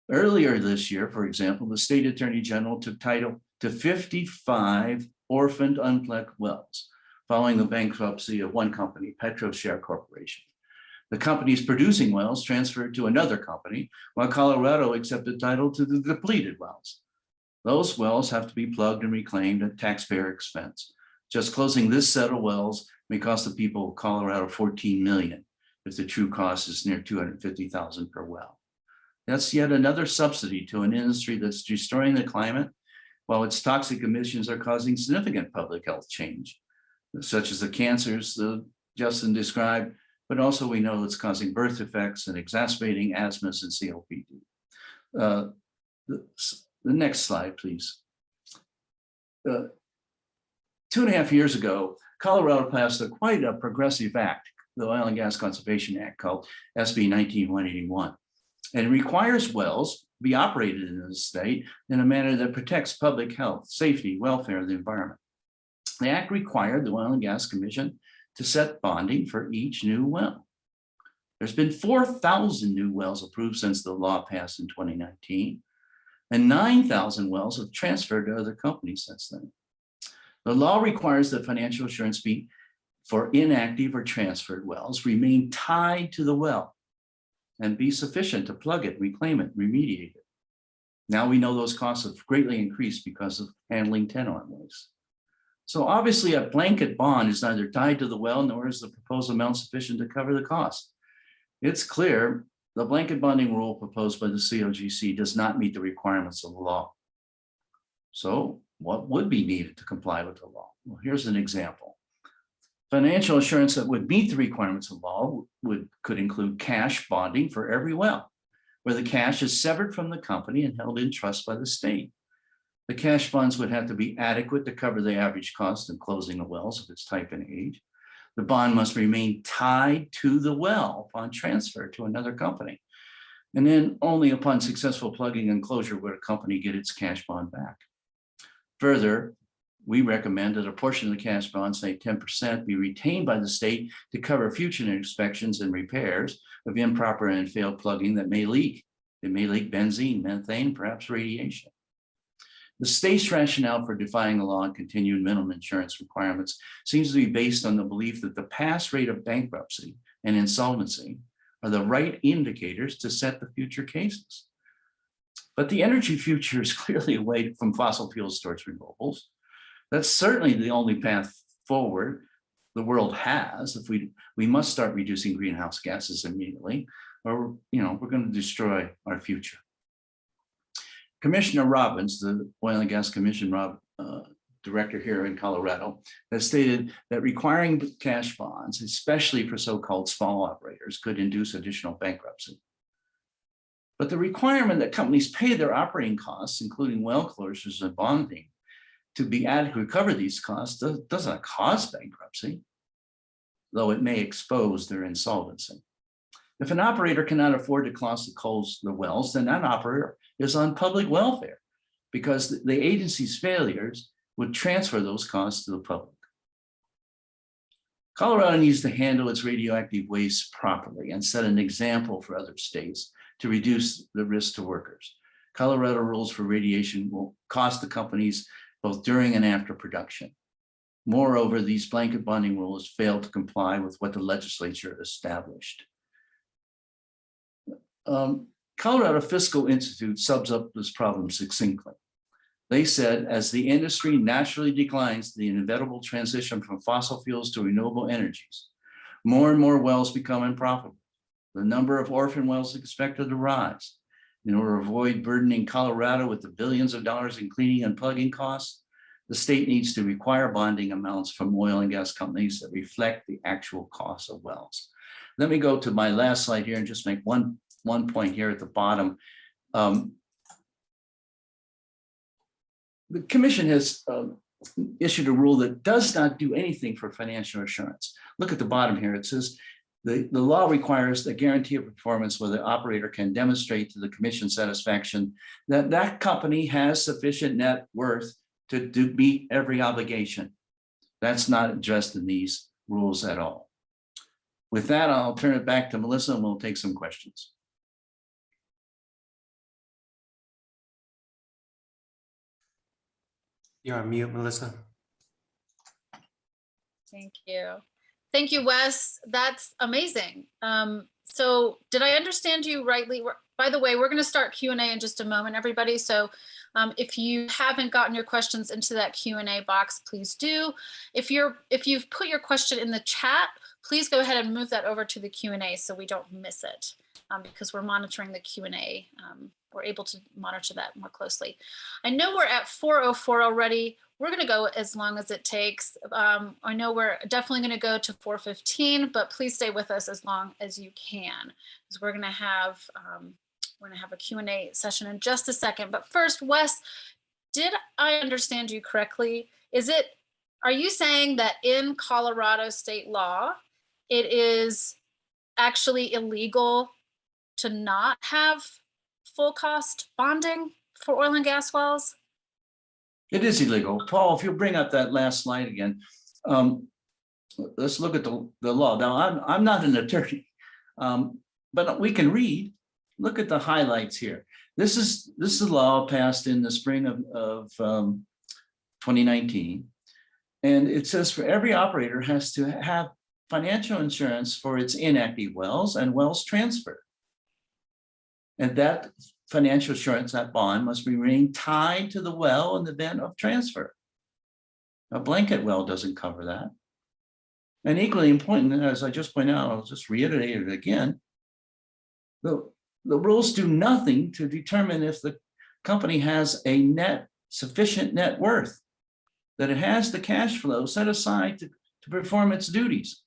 Earlier this year, for example, the state attorney general took title to 55 orphaned unplugged wells following the bankruptcy of one company, PetroShare Corporation. The companies producing wells transferred to another company, while Colorado accepted title to the depleted wells. Those wells have to be plugged and reclaimed at taxpayer expense. Just closing this set of wells may cost the people of Colorado $14 million, if the true cost is near $250,000 per well. That's yet another subsidy to an industry that's destroying the climate, while its toxic emissions are causing significant public health change, such as the cancers that Justin described, but also we know it's causing birth defects and exacerbating asthmas and COPD. The next slide, please. 2.5 years ago, Colorado passed quite a progressive act, the Oil and Gas Conservation Act, called SB 19181. And it requires wells be operated in the state in a manner that protects public health, safety, welfare, and the environment. The act required the Oil and Gas Commission to set bonding for each new well. There's been 4,000 new wells approved since the law passed in 2019, and 9,000 wells have transferred to other companies since then. The law requires that financial assurance be for inactive or transferred wells remain tied to the well and be sufficient to plug it, reclaim it, remediate it. Now we know those costs have greatly increased because of handling 10-arm waste. So obviously a blanket bond is neither tied to the well nor is the proposed amount sufficient to cover the cost. It's clear the blanket bonding rule proposed by the COGC does not meet the requirements of the law. So what would be needed to comply with the law? Well, here's an example. Financial assurance that would meet the requirements of law could include cash bonding for every well, where the cash is severed from the company and held in trust by the state. The cash bonds would have to be adequate to cover the average cost of closing the wells of its type and age. The bond must remain tied to the well upon transfer to another company. And then only upon successful plugging and closure would a company get its cash bond back. Further, we recommend that a portion of the cash bond, say 10%, be retained by the state to cover future inspections and repairs of improper and failed plugging that may leak. It may leak benzene, methane, perhaps radiation. The state's rationale for defying the law and continued minimum insurance requirements seems to be based on the belief that the past rate of bankruptcy and insolvency are the right indicators to set the future cases. But the energy future is clearly away from fossil fuels towards renewables. That's certainly the only path forward the world has. If we must start reducing greenhouse gases immediately, or we're going to destroy our future. Commissioner Robbins, the Oil and Gas Commission director here in Colorado, has stated that requiring cash bonds, especially for so-called small operators, could induce additional bankruptcy. But the requirement that companies pay their operating costs, including well closures and bonding, to be adequate to cover these costs doesn't cause bankruptcy, though it may expose their insolvency. If an operator cannot afford to close the wells, then that operator is on public welfare because the agency's failures would transfer those costs to the public. Colorado needs to handle its radioactive waste properly and set an example for other states to reduce the risk to workers. Colorado rules for radiation will cost the companies both during and after production. Moreover, these blanket bonding rules fail to comply with what the legislature established. Colorado Fiscal Institute sums up this problem succinctly. They said, as the industry naturally declines the inevitable transition from fossil fuels to renewable energies, more and more wells become unprofitable. The number of orphan wells is expected to rise. In order to avoid burdening Colorado with the billions of dollars in cleaning and plugging costs, the state needs to require bonding amounts from oil and gas companies that reflect the actual cost of wells. Let me go to my last slide here and just make one point here at the bottom. The commission has issued a rule that does not do anything for financial assurance. Look at the bottom here. It says the law requires a guarantee of performance where the operator can demonstrate to the commission satisfaction that that company has sufficient net worth to meet every obligation. That's not addressed in these rules at all. With that, I'll turn it back to Melissa and we'll take some questions. You're on mute, Melissa. Thank you. Thank you, Wes. That's amazing. So did I understand you rightly? By the way, we're going to start Q&A in just a moment, everybody. So if you haven't gotten your questions into that Q&A box, please do. If you've put your question in the chat, please go ahead and move that over to the Q&A so we don't miss it, because we're monitoring the Q&A. We're able to monitor that more closely. I know we're at 4:04 already. We're going to go as long as it takes. I know we're definitely going to go to 4:15, but please stay with us as long as you can, because we're going to have a Q&A session in just a second. But first, Wes, did I understand you correctly? Is it are you saying that in Colorado state law, it is actually illegal to not have full cost bonding for oil and gas wells? It is illegal. Paul, if you'll bring up that last slide again. Let's look at the law. Now, I'm not an attorney, but we can read. Look at the highlights here. This is a law passed in the spring of 2019. And it says for every operator has to have financial insurance for its inactive wells and wells transfer. And that financial insurance, that bond, must remain tied to the well in the event of transfer. A blanket well doesn't cover that. And equally important, as I just pointed out, I'll just reiterate it again, the rules do nothing to determine if the company has a sufficient net worth, that it has the cash flow set aside to perform its duties.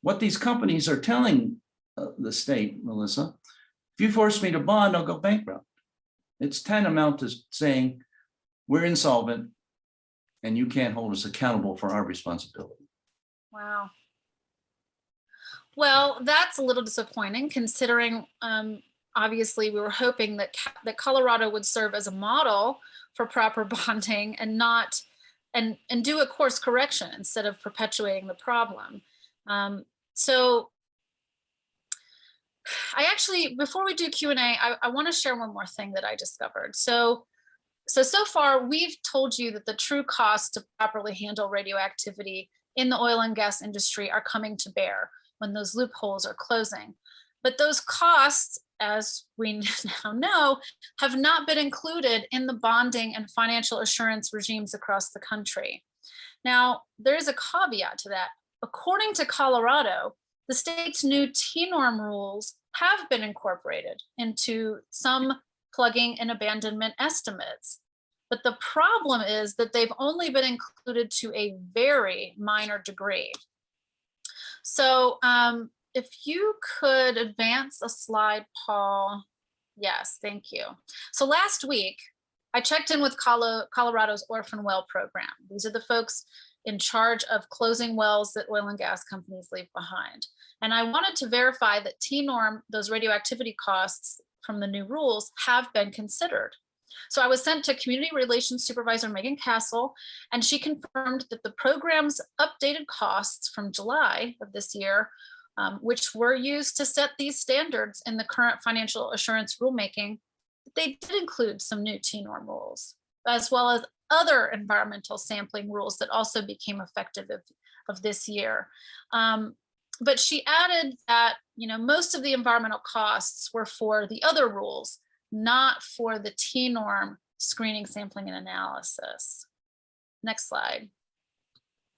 What these companies are telling the state, Melissa, if you force me to bond, I'll go bankrupt. It's tantamount to saying we're insolvent and you can't hold us accountable for our responsibility. Wow. Well, that's a little disappointing considering obviously we were hoping that Colorado would serve as a model for proper bonding and not and do a course correction instead of perpetuating the problem. So I actually, before we do Q&A, I want to share one more thing that I discovered. So far we've told you that the true costs to properly handle radioactivity in the oil and gas industry are coming to bear when those loopholes are closing. But those costs, as we now know, have not been included in the bonding and financial assurance regimes across the country. Now, there is a caveat to that. According to Colorado, the state's new TNORM rules have been incorporated into some plugging and abandonment estimates. But the problem is that they've only been included to a very minor degree. So if you could advance a slide, Paul. Yes, thank you. So last week, I checked in with Colorado's Orphan Well Program. These are the folks in charge of closing wells that oil and gas companies leave behind. And I wanted to verify that TNORM, those radioactivity costs from the new rules, have been considered. So I was sent to Community Relations Supervisor Megan Castle, and she confirmed that the program's updated costs from July of this year, which were used to set these standards in the current financial assurance rulemaking, they did include some new TNORM rules, as well as other environmental sampling rules that also became effective of this year. But she added that, most of the environmental costs were for the other rules, not for the TNORM screening, sampling, and analysis. Next slide.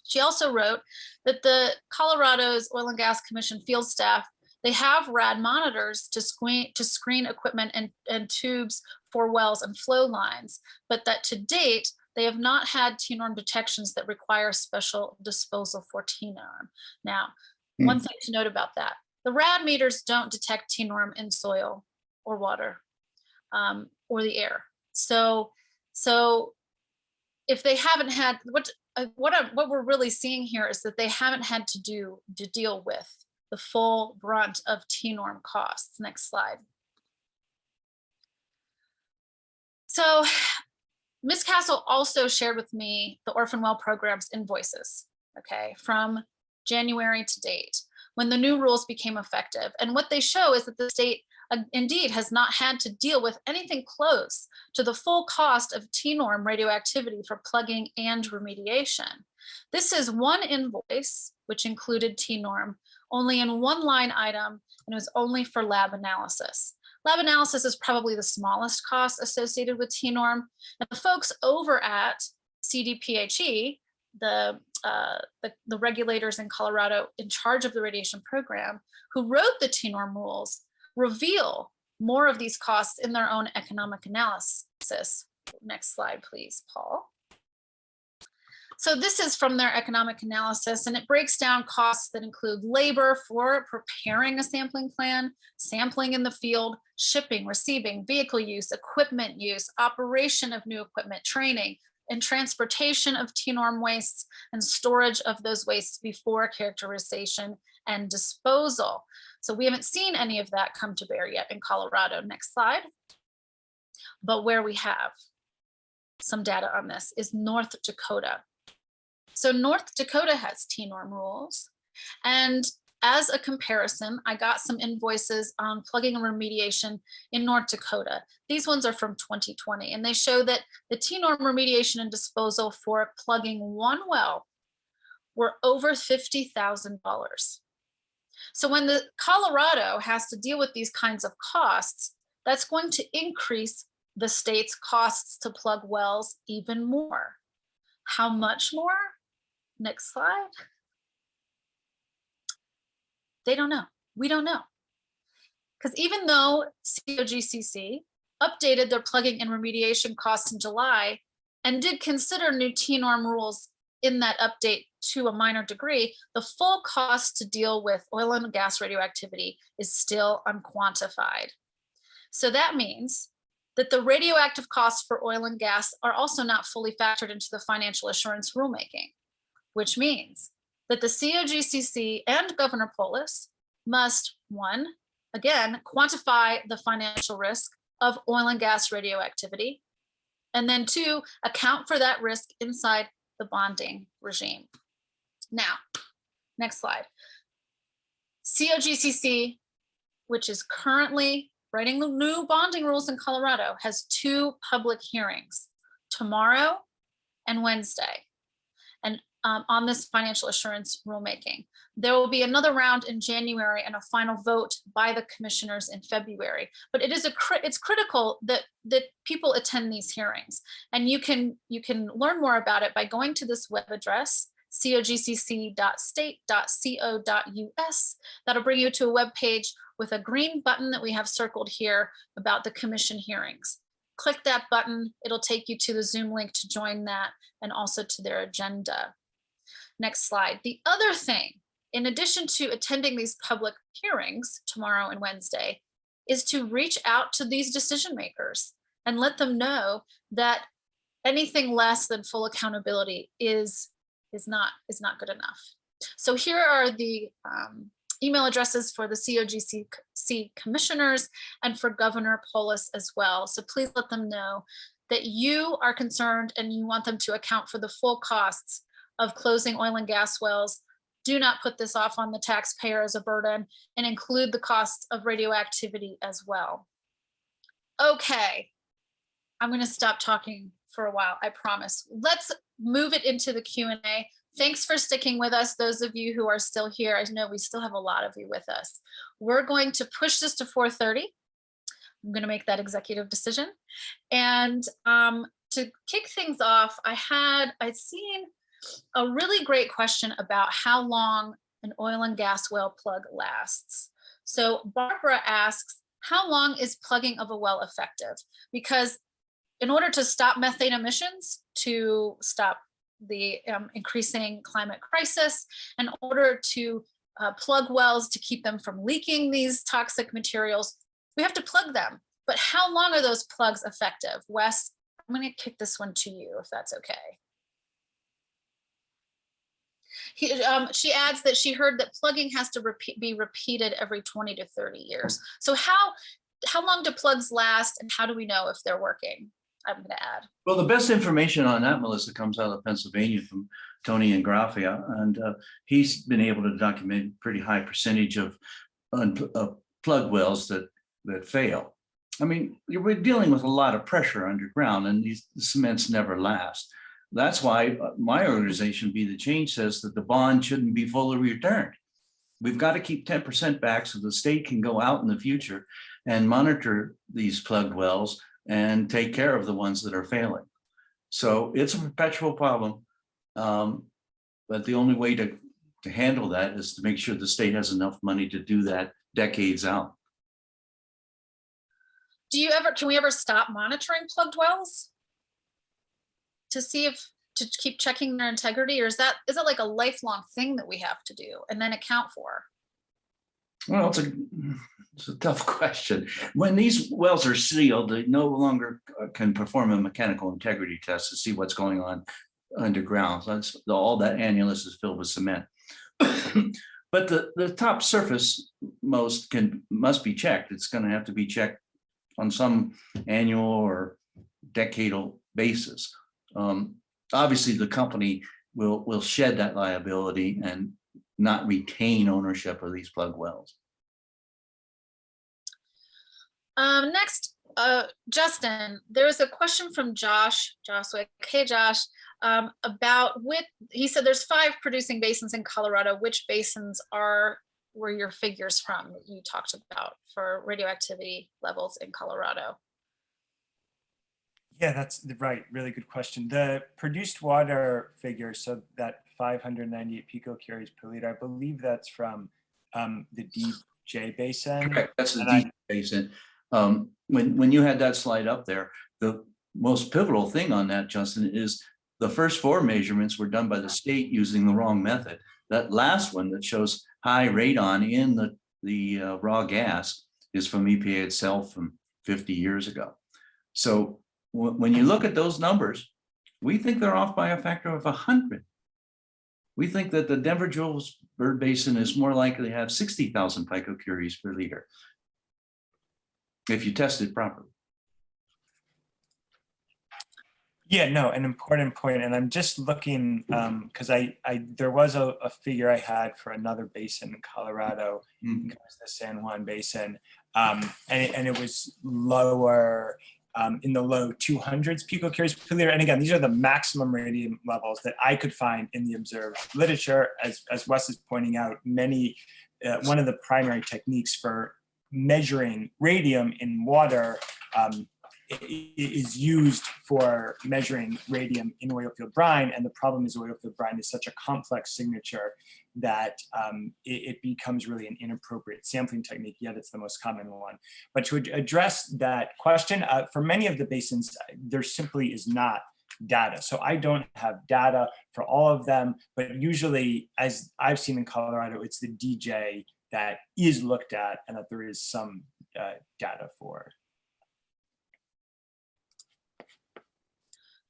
She also wrote that the Colorado's Oil and Gas Commission field staff, they have rad monitors to screen equipment and tubes for wells and flow lines, but that to date, they have not had TNORM detections that require special disposal for TNORM. Now, one thing to note about that, the rad meters don't detect TNORM in soil or water or the air. So if they haven't had, what we're really seeing here is that they haven't had to deal with the full brunt of TNORM costs. Next slide. So Ms. Castle also shared with me the Orphan Well Program's invoices, okay, from January to date, when the new rules became effective. And what they show is that the state indeed has not had to deal with anything close to the full cost of TNORM radioactivity for plugging and remediation. This is one invoice, which included TNORM, only in one line item, and it was only for lab analysis. Lab analysis is probably the smallest cost associated with TNORM. And the folks over at CDPHE, the regulators in Colorado in charge of the radiation program, who wrote the TNORM rules, reveal more of these costs in their own economic analysis. Next slide, please, Paul. So this is from their economic analysis, and it breaks down costs that include labor for preparing a sampling plan, sampling in the field, shipping, receiving, vehicle use, equipment use, operation of new equipment, training, and transportation of T-norm wastes and storage of those wastes before characterization and disposal. So we haven't seen any of that come to bear yet in Colorado. Next slide. But where we have some data on this is North Dakota. So North Dakota has T-norm rules. And as a comparison, I got some invoices on plugging and remediation in North Dakota. These ones are from 2020, and they show that the T-norm remediation and disposal for plugging one well were over $50,000. So when the Colorado has to deal with these kinds of costs, that's going to increase the state's costs to plug wells even more. How much more? Next slide. They don't know. We don't know. Because even though COGCC updated their plugging and remediation costs in July and did consider new T-norm rules in that update to a minor degree, the full cost to deal with oil and gas radioactivity is still unquantified. So that means that the radioactive costs for oil and gas are also not fully factored into the financial assurance rulemaking, which means that the COGCC and Governor Polis must, one, again, quantify the financial risk of oil and gas radioactivity, and then two, account for that risk inside the bonding regime. Now, next slide. COGCC, which is currently writing the new bonding rules in Colorado, has two public hearings, tomorrow and Wednesday, and on this financial assurance rulemaking. There will be another round in January and a final vote by the commissioners in February. But it is it's critical that people attend these hearings, and you can learn more about it by going to this web address, cogcc.state.co.us. That'll bring you to a web page with a green button that we have circled here about the commission hearings. Click that button, it'll take you to the Zoom link to join that and also to their agenda. Next slide. The other thing, in addition to attending these public hearings tomorrow and Wednesday, is to reach out to these decision makers and let them know that anything less than full accountability is not good enough. So here are the email addresses for the COGCC commissioners and for Governor Polis as well. So please let them know that you are concerned and you want them to account for the full costs of closing oil and gas wells. Do not put this off on the taxpayer as a burden, and include the costs of radioactivity as well. Okay, I'm going to stop talking for a while, I promise. Let's move it into the Q&A. Thanks for sticking with us, those of you who are still here. I know we still have a lot of you with us. We're going to push this to 4:30. I'm going to make that executive decision. And to kick things off, I'd seen a really great question about how long an oil and gas well plug lasts. So Barbara asks, how long is plugging of a well effective? Because in order to stop methane emissions, to stop the increasing climate crisis, in order to plug wells to keep them from leaking these toxic materials, we have to plug them. But how long are those plugs effective? Wes, I'm going to kick this one to you if that's okay. She adds that she heard that plugging has to be repeated every 20 to 30 years. So how long do plugs last, and how do we know if they're working? I'm going to add. Well, the best information on that, Melissa, comes out of Pennsylvania from Tony Ingrafia, and he's been able to document a pretty high percentage of plug wells that fail. I mean, we're dealing with a lot of pressure underground, and the cements never last. That's why my organization, Be the Change, says that the bond shouldn't be fully returned. We've got to keep 10% back so the state can go out in the future and monitor these plugged wells and take care of the ones that are failing. So it's a perpetual problem. But the only way to handle that is to make sure the state has enough money to do that decades out. Can we ever stop monitoring plugged wells to keep checking their integrity, or is that like a lifelong thing that we have to do and then account for? Well, It's a tough question. When these wells are sealed, they no longer can perform a mechanical integrity test to see what's going on underground. So all that annulus is filled with cement. But the top surface must be checked. It's going to have to be checked on some annual or decadal basis. Obviously, the company will shed that liability and not retain ownership of these plug wells. Next, Justin, there was a question from Josh Wick. Hey, Josh, he said there's 5 producing basins in Colorado. Which basins were your figures from that you talked about for radioactivity levels in Colorado? Yeah, that's right. Really good question. The produced water figure, so that 598 picocuries per liter, I believe that's from the DJ basin. Correct. That's the DJ basin. When you had that slide up there, the most pivotal thing on that, Justin, is the first 4 measurements were done by the state using the wrong method. That last one that shows high radon in the raw gas is from EPA itself from 50 years ago. So when you look at those numbers, we think they're off by a factor of 100. We think that the Denver-Julesburg Basin is more likely to have 60,000 picocuries per liter if you test it properly. Yeah, no, an important point. And I'm just looking, because there was a figure I had for another basin in Colorado, it was the San Juan Basin, and it was lower, in the low 200s picocuries per liter. And again, these are the maximum radium levels that I could find in the observed literature. As Wes is pointing out, one of the primary techniques for measuring radium in water is used for measuring radium in oilfield brine. And the problem is oilfield brine is such a complex signature that it becomes really an inappropriate sampling technique, yet it's the most common one. But to address that question, for many of the basins, there simply is not data. So I don't have data for all of them, but usually, as I've seen in Colorado, it's the DJ that is looked at and that there is some data for.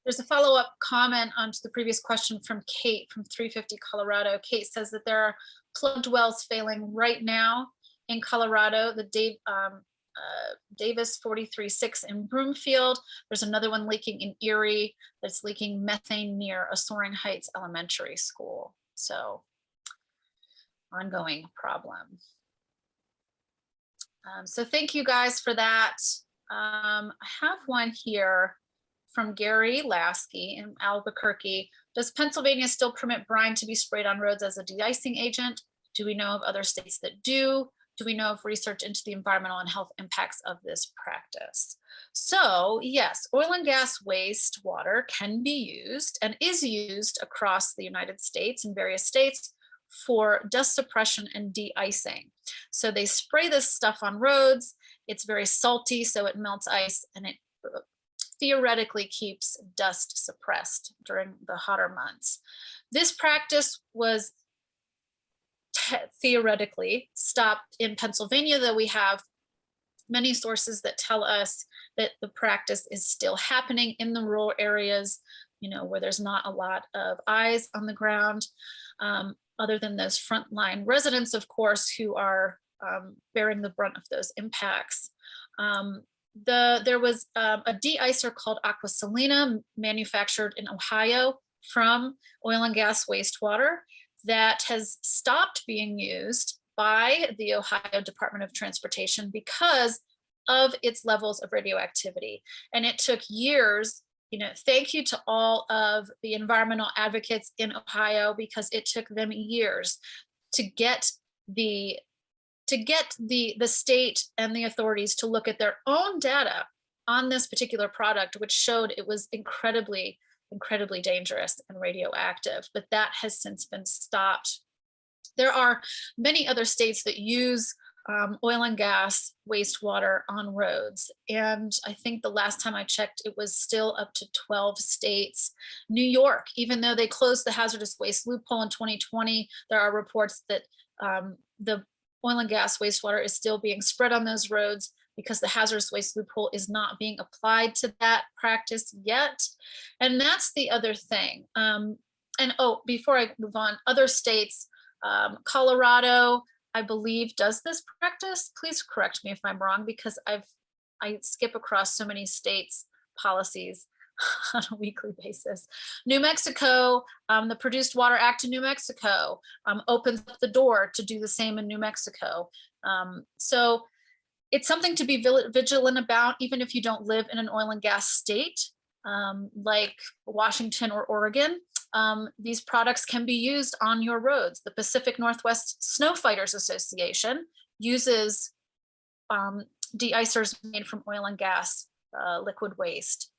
There's a follow-up comment onto the previous question from Kate from 350 Colorado. Kate says that there are plugged wells failing right now in Colorado, the Davis 43-6 in Broomfield. There's another one leaking in Erie that's leaking methane near Soaring Heights Elementary School. So ongoing problem. So thank you guys for that. I have one here from Gary Lasky in Albuquerque. Does Pennsylvania still permit brine to be sprayed on roads as a de-icing agent? Do we know of other states that do? Do we know of research into the environmental and health impacts of this practice? So yes, oil and gas waste water can be used and is used across the United States in various states for dust suppression and de-icing. So they spray this stuff on roads. It's very salty, so it melts ice and it theoretically keeps dust suppressed during the hotter months. This practice was theoretically stopped in Pennsylvania, though we have many sources that tell us that the practice is still happening in the rural areas, where there's not a lot of eyes on the ground, other than those frontline residents, of course, who are bearing the brunt of those impacts. There was a de-icer called Aqua Salina manufactured in Ohio from oil and gas wastewater that has stopped being used by the Ohio Department of Transportation because of its levels of radioactivity. And it took years, thank you to all of the environmental advocates in Ohio, because it took them years to get the state and the authorities to look at their own data on this particular product, which showed it was incredibly dangerous and radioactive, but that has since been stopped. There are many other states that use oil and gas wastewater on roads. And I think the last time I checked, it was still up to 12 states. New York, even though they closed the hazardous waste loophole in 2020, there are reports that oil and gas wastewater is still being spread on those roads because the hazardous waste loophole is not being applied to that practice yet. And that's the other thing. And oh, before I move on, other states, Colorado, I believe, does this practice. Please correct me if I'm wrong, because I skip across so many states' policies on a weekly basis. New Mexico, the Produced Water Act in New Mexico opens up the door to do the same in New Mexico. So it's something to be vigilant about, even if you don't live in an oil and gas state like Washington or Oregon. These products can be used on your roads. The Pacific Northwest Snow Fighters Association uses de-icers made from oil and gas liquid waste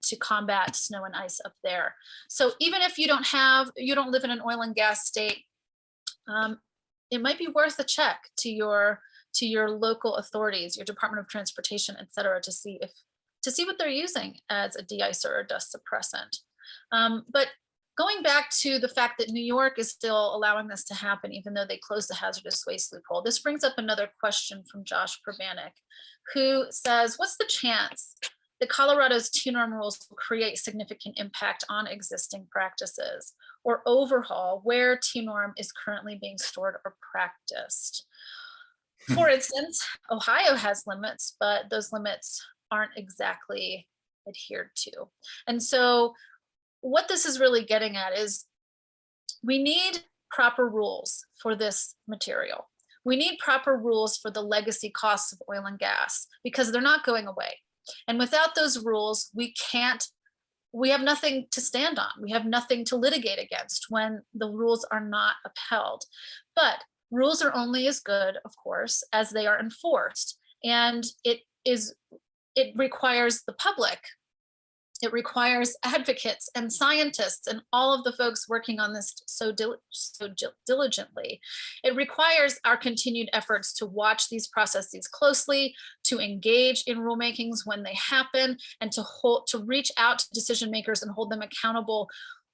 to combat snow and ice up there. So even if you don't live in an oil and gas state, it might be worth a check to your local authorities, your Department of Transportation, et cetera, to see what they're using as a de-icer or dust suppressant. But going back to the fact that New York is still allowing this to happen, even though they closed the hazardous waste loophole, this brings up another question from Josh Pravanik, who says, what's the chance that Colorado's TNORM rules will create significant impact on existing practices or overhaul where TNORM is currently being stored or practiced? For instance, Ohio has limits, but those limits aren't exactly adhered to. And so what this is really getting at is we need proper rules for this material. We need proper rules for the legacy costs of oil and gas because they're not going away. And without those rules, we have nothing to stand on. We have nothing to litigate against when the rules are not upheld. But rules are only as good, of course, as they are enforced. And it requires the public. It requires advocates and scientists and all of the folks working on this so diligently. It requires our continued efforts to watch these processes closely, to engage in rulemakings when they happen, and to reach out to decision makers and hold them accountable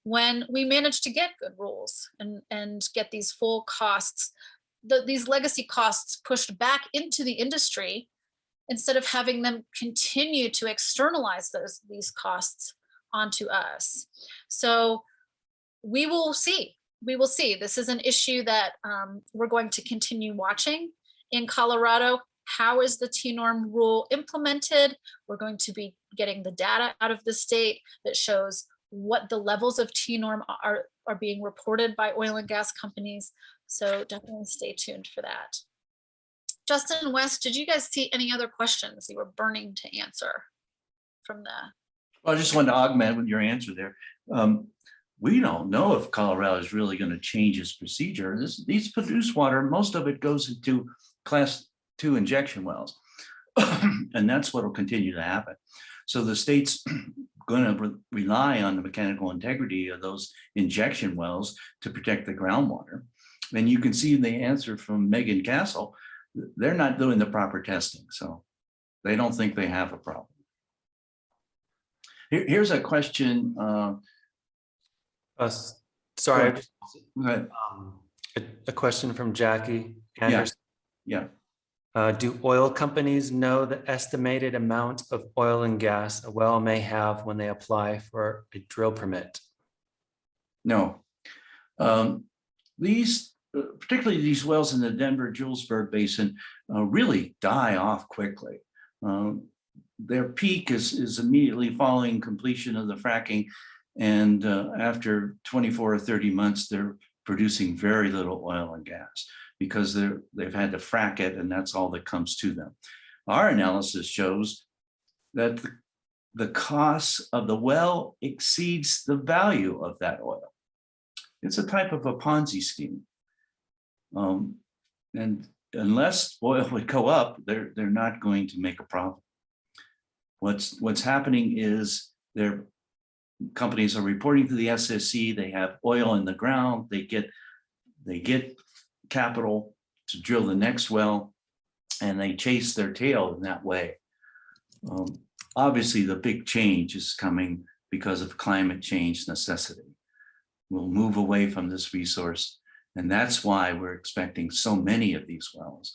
when we manage to get good rules and get these full costs, these legacy costs pushed back into the industry, instead of having them continue to externalize these costs onto us. So we will see. This is an issue that we're going to continue watching in Colorado. How is the TNORM rule implemented? We're going to be getting the data out of the state that shows what the levels of TNORM are being reported by oil and gas companies. So definitely stay tuned for that. Justin, Wes, did you guys see any other questions you were burning to answer from the? Well, I just wanted to augment with your answer there. We don't know if Colorado is really going to change its procedure. These produced water, most of it goes into class 2 injection wells. And that's what will continue to happen. So the state's going to rely on the mechanical integrity of those injection wells to protect the groundwater. And you can see the answer from Megan Castle. They're not doing the proper testing, so they don't think they have a problem. Here's a question. Sorry, Go ahead. a question from Jackie Anderson. Yeah. Do oil companies know the estimated amount of oil and gas a well may have when they apply for a drill permit? No. Particularly these wells in the Denver-Julesburg Basin really die off quickly. Their peak is immediately following completion of the fracking. And after 24 or 30 months, they're producing very little oil and gas because they've had to frack it and that's all that comes to them. Our analysis shows that the cost of the well exceeds the value of that oil. It's a type of a Ponzi scheme. And unless oil would go up, they're not going to make a profit. What's happening is their companies are reporting to the SSC. They have oil in the ground. They get capital to drill the next well, and they chase their tail in that way. Obviously, the big change is coming because of climate change necessity. We'll move away from this resource, And that's why we're expecting so many of these wells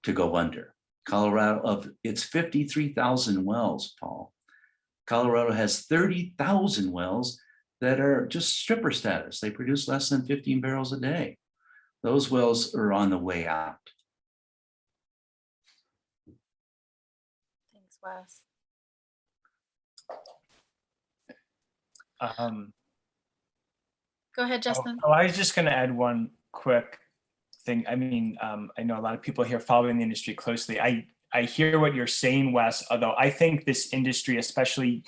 to go under. Colorado, it's 53,000 wells, Paul. Colorado has 30,000 wells that are just stripper status. They produce less than 15 barrels a day. Those wells are on the way out. Thanks, Wes. Go ahead, Justin. I was just going to add one quick thing. I mean, I know a lot of people here following the industry closely. I hear what you're saying, Wes, although I think this industry, especially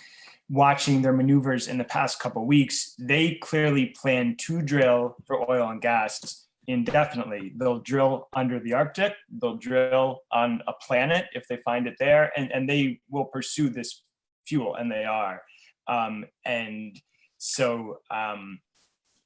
watching their maneuvers in the past couple of weeks, they clearly plan to drill for oil and gas indefinitely. They'll drill under the Arctic, they'll drill on a planet if they find it there, and they will pursue this fuel, and they are. And so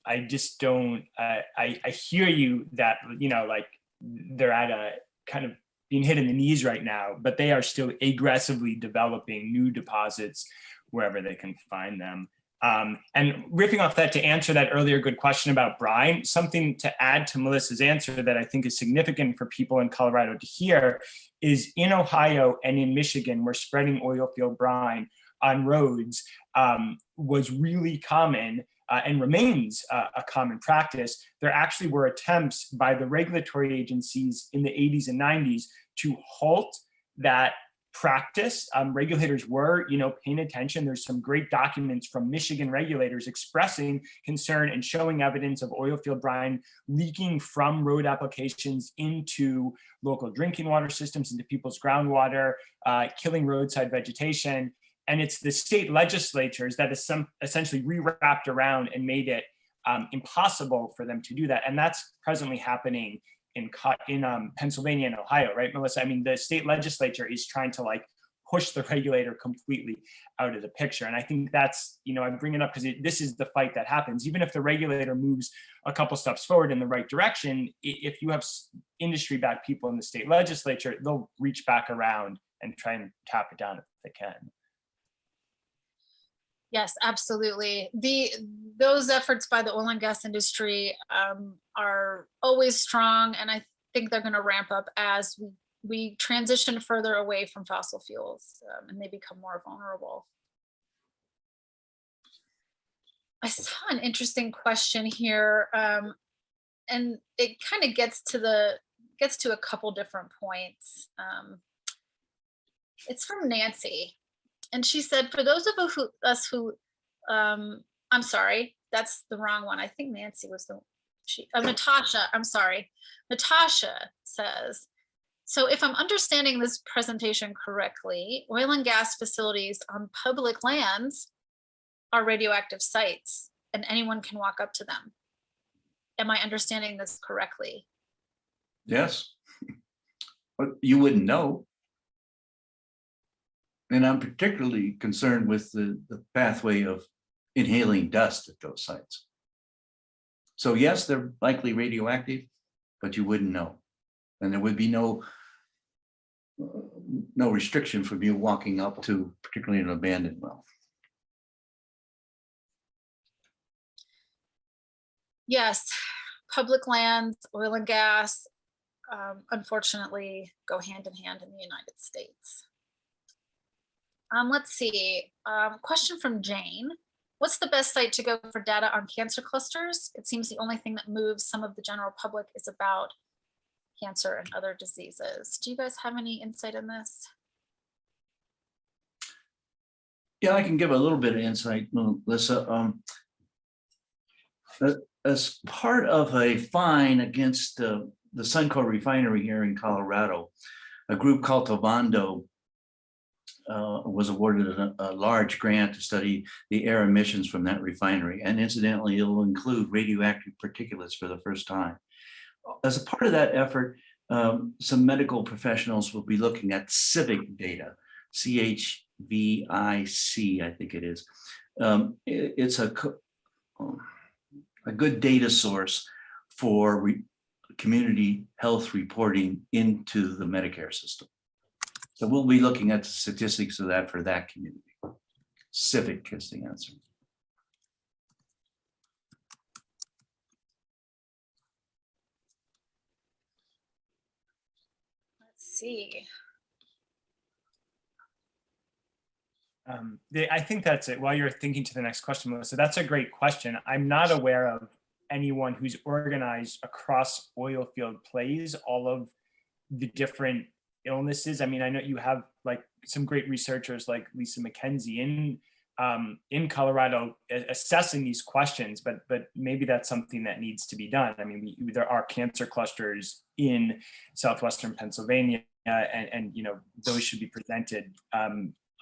I just don't, I hear you that, you know, like they're at a kind of being hit in the knees right now, but they are still aggressively developing new deposits wherever they can find them. And riffing off that, to answer that earlier good question about brine, something to add to Melissa's answer that I think is significant for people in Colorado to hear is in Ohio and in Michigan, where spreading oil field brine on roads was really common and remains a common practice. There actually were attempts by the regulatory agencies in the 80s and 90s to halt that practice. Regulators were, you know, paying attention. There's some great documents from Michigan regulators expressing concern and showing evidence of oil field brine leaking from road applications into local drinking water systems, into people's groundwater, killing roadside vegetation. And it's the state legislatures that is essentially rewrapped around and made it impossible for them to do that. And that's presently happening in Pennsylvania and Ohio, right, Melissa? I mean, the state legislature is trying to like push the regulator completely out of the picture. And I think that's, you know, I bring it up because this is the fight that happens. Even if the regulator moves a couple steps forward in the right direction, if you have industry-backed people in the state legislature, they'll reach back around and try and tap it down if they can. Yes, absolutely. Those efforts by the oil and gas industry are always strong, and I think they're going to ramp up as we transition further away from fossil fuels and they become more vulnerable. I saw an interesting question here, and it kind of gets to a couple different points. It's from Nancy. And she said, for those of us who, I'm sorry, that's the wrong one. I think Nancy was Natasha, I'm sorry. Natasha says, so if I'm understanding this presentation correctly, oil and gas facilities on public lands are radioactive sites and anyone can walk up to them. Am I understanding this correctly? Yes, but you wouldn't know. And I'm particularly concerned with the pathway of inhaling dust at those sites. So yes, they're likely radioactive, but you wouldn't know. And there would be no restriction from you walking up to particularly an abandoned well. Yes, public lands, oil and gas, unfortunately, go hand in hand in the United States. Let's see, question from Jane. What's the best site to go for data on cancer clusters? It seems the only thing that moves some of the general public is about cancer and other diseases. Do you guys have any insight in this? Yeah, I can give a little bit of insight, Melissa. As part of a fine against the Suncor refinery here in Colorado, a group called Tovando was awarded a large grant to study the air emissions from that refinery. And incidentally, it will include radioactive particulates for the first time. As a part of that effort, some medical professionals will be looking at civic data, CHVIC, I think it is. It's a good data source for community health reporting into the Medicare system. So we'll be looking at the statistics of that for that community. Civic is the answer. see. I think that's it. While you're thinking to the next question, Melissa, that's a great question. I'm not aware of anyone who's organized across oil field plays all of the different illnesses. I mean, I know you have like some great researchers like Lisa McKenzie in Colorado assessing these questions, but maybe that's something that needs to be done. I mean, there are cancer clusters in southwestern Pennsylvania, and you know, those should be presented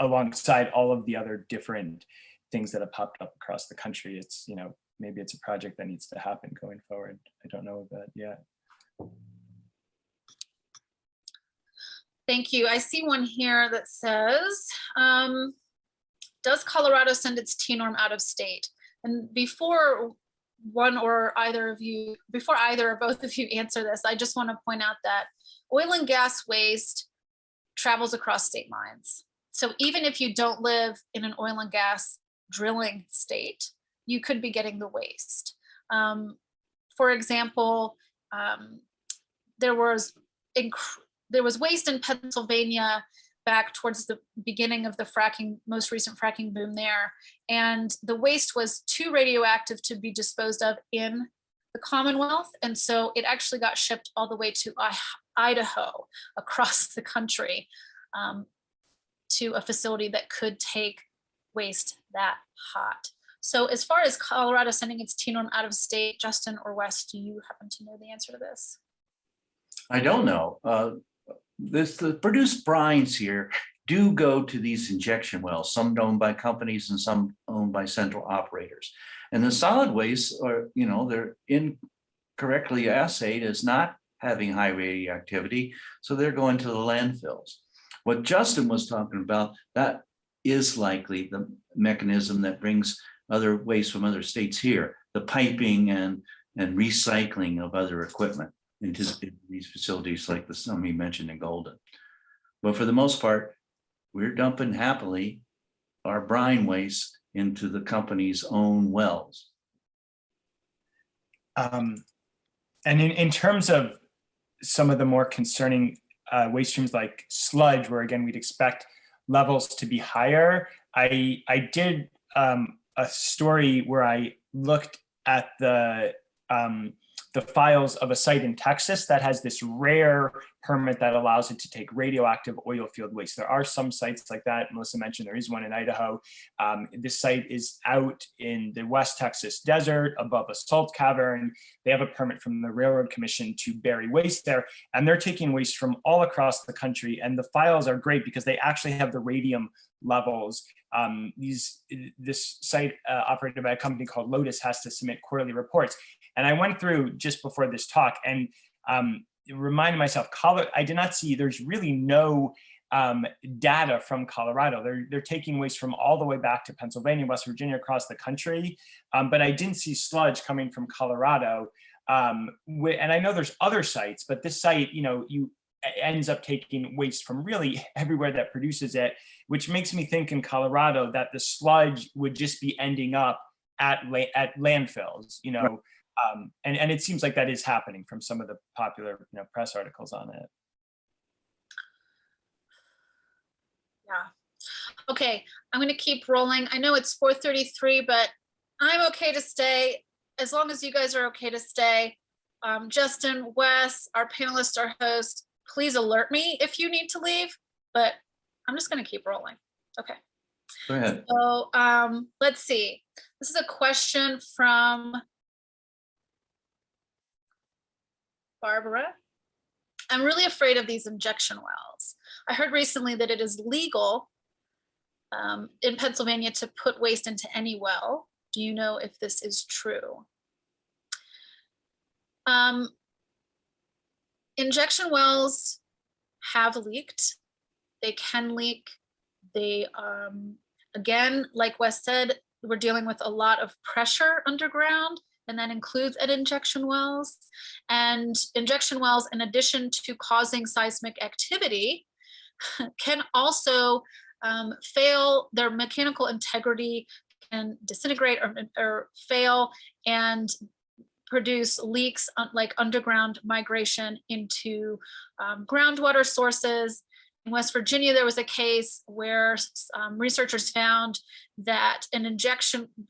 alongside all of the other different things that have popped up across the country. It's, you know, maybe it's a project that needs to happen going forward. I don't know that yet. Thank you. I see one here that says, does Colorado send its T-norm out of state? And before either or both of you answer this, I just want to point out that oil and gas waste travels across state lines. So even if you don't live in an oil and gas drilling state, you could be getting the waste. For example, there was waste in Pennsylvania back towards the beginning of the most recent fracking boom there. And the waste was too radioactive to be disposed of in the Commonwealth. And so it actually got shipped all the way to Idaho, across the country, to a facility that could take waste that hot. So as far as Colorado sending its T-norm out of state, Justin or Wes, do you happen to know the answer to this? I don't know. The produced brines here do go to these injection wells, some owned by companies and some owned by central operators. And the solid wastes are, you know, they're incorrectly assayed as not having high radioactivity, so they're going to the landfills. What Justin was talking about, that is likely the mechanism that brings other waste from other states here, the piping and recycling of other equipment into these facilities like the some you mentioned in Golden. But for the most part, we're dumping happily our brine waste into the company's own wells. And in terms of some of the more concerning waste streams like sludge, where again, we'd expect levels to be higher. I did a story where I looked at the files of a site in Texas that has this rare permit that allows it to take radioactive oil field waste. There are some sites like that. Melissa mentioned there is one in Idaho. This site is out in the West Texas desert above a salt cavern. They have a permit from the Railroad Commission to bury waste there, and they're taking waste from all across the country. And the files are great because they actually have the radium levels. This site operated by a company called Lotus has to submit quarterly reports. And I went through just before this talk and reminded myself, I did not see, there's really no data from Colorado. They're taking waste from all the way back to Pennsylvania, West Virginia, across the country. But I didn't see sludge coming from Colorado. And I know there's other sites, but this site, you know, ends up taking waste from really everywhere that produces it, which makes me think in Colorado that the sludge would just be ending up at landfills, you know. Right. And it seems like that is happening from some of the popular, you know, press articles on it. Yeah. Okay, I'm going to keep rolling. I know it's 4:33, but I'm okay to stay as long as you guys are okay to stay. Justin, Wes, our panelist, our host, please alert me if you need to leave, but I'm just going to keep rolling. Okay. Go ahead. So let's see. This is a question from Barbara. I'm really afraid of these injection wells. I heard recently that it is legal in Pennsylvania to put waste into any well. Do you know if this is true? Injection wells have leaked. They can leak. They, again, like Wes said, we're dealing with a lot of pressure underground, and that includes at injection wells. And injection wells, in addition to causing seismic activity, can also fail. Their mechanical integrity can disintegrate or fail, and produce leaks like underground migration into groundwater sources. In West Virginia, there was a case where researchers found that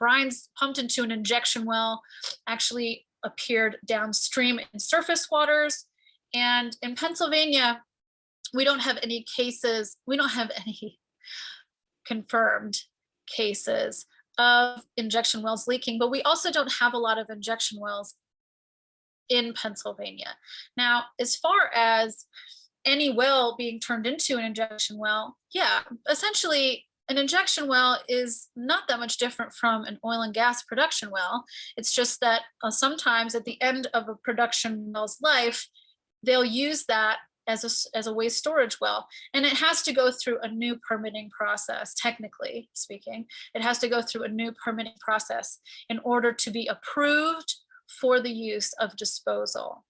brines pumped into an injection well actually appeared downstream in surface waters. And in Pennsylvania, we don't have any cases, we don't have any confirmed cases of injection wells leaking, but we also don't have a lot of injection wells in Pennsylvania. Now, as far as any well being turned into an injection well, yeah, essentially an injection well is not that much different from an oil and gas production well. It's just that sometimes at the end of a production well's life, they'll use that as a waste storage well. And it has to go through a new permitting process, technically speaking. It has to go through a new permitting process in order to be approved for the use of disposal,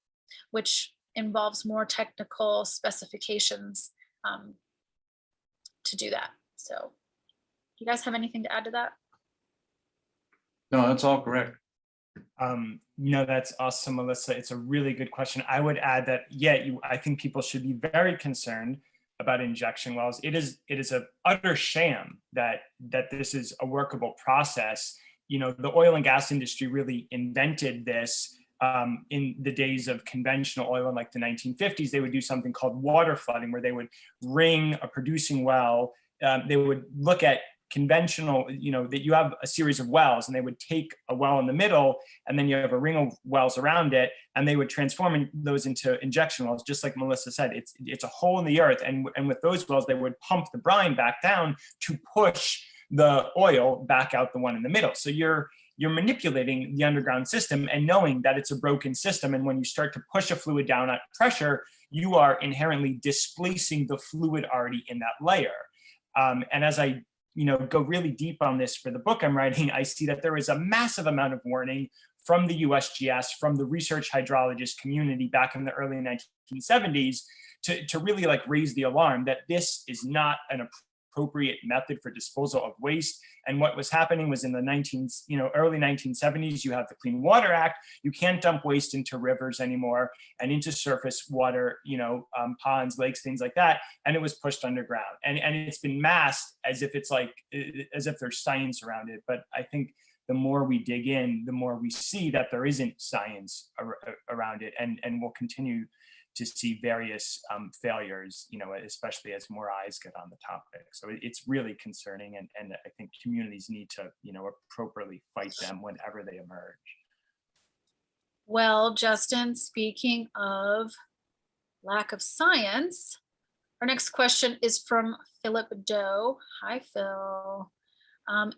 which involves more technical specifications to do that. So you guys have anything to add to that? No, that's all correct. No, that's awesome, Melissa. It's a really good question. I would add that, yeah, I think people should be very concerned about injection wells. It is an utter sham that this is a workable process. You know, the oil and gas industry really invented this in the days of conventional oil in like the 1950s. They would do something called water flooding, where they would ring a producing well. They would look at conventional, you know, that you have a series of wells, and they would take a well in the middle, and then you have a ring of wells around it, and they would transform those into injection wells, just like Melissa said. It's a hole in the earth, and with those wells, they would pump the brine back down to push the oil back out the one in the middle. So you're manipulating the underground system and knowing that it's a broken system. And when you start to push a fluid down at pressure, you are inherently displacing the fluid already in that layer. And as I go really deep on this for the book I'm writing, I see that there is a massive amount of warning from the USGS, from the research hydrologist community back in the early 1970s to really like raise the alarm that this is not an appropriate method for disposal of waste. And what was happening was in the early 1970s, you have the Clean Water Act. You can't dump waste into rivers anymore and into surface water, ponds, lakes, things like that. And it was pushed underground. And it's been masked as if there's science around it. But I think the more we dig in, the more we see that there isn't science around it, and we'll continue to see various failures, especially as more eyes get on the topic. So it's really concerning, and I think communities need to, appropriately fight them whenever they emerge. Well, Justin, speaking of lack of science, our next question is from Philip Doe. Hi, Phil. And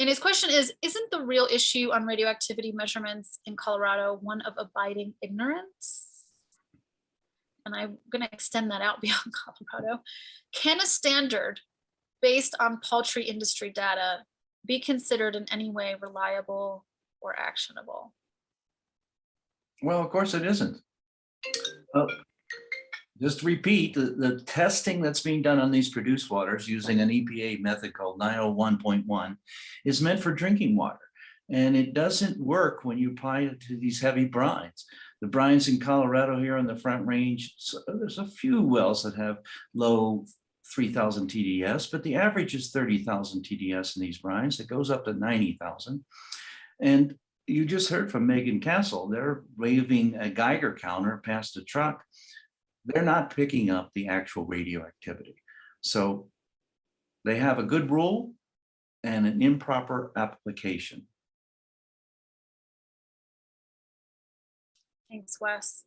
his question is, isn't the real issue on radioactivity measurements in Colorado one of abiding ignorance? And I'm going to extend that out beyond Colorado. Can a standard based on poultry industry data be considered in any way reliable or actionable? Well, of course it isn't. Just to repeat, the testing that's being done on these produced waters using an EPA method called 901.1 is meant for drinking water. And it doesn't work when you apply it to these heavy brines. The brines in Colorado here on the Front Range, so there's a few wells that have low 3,000 TDS, but the average is 30,000 TDS in these brines. It goes up to 90,000. And you just heard from Megan Castle, they're waving a Geiger counter past a truck. They're not picking up the actual radioactivity. So they have a good rule and an improper application. Thanks, Wes.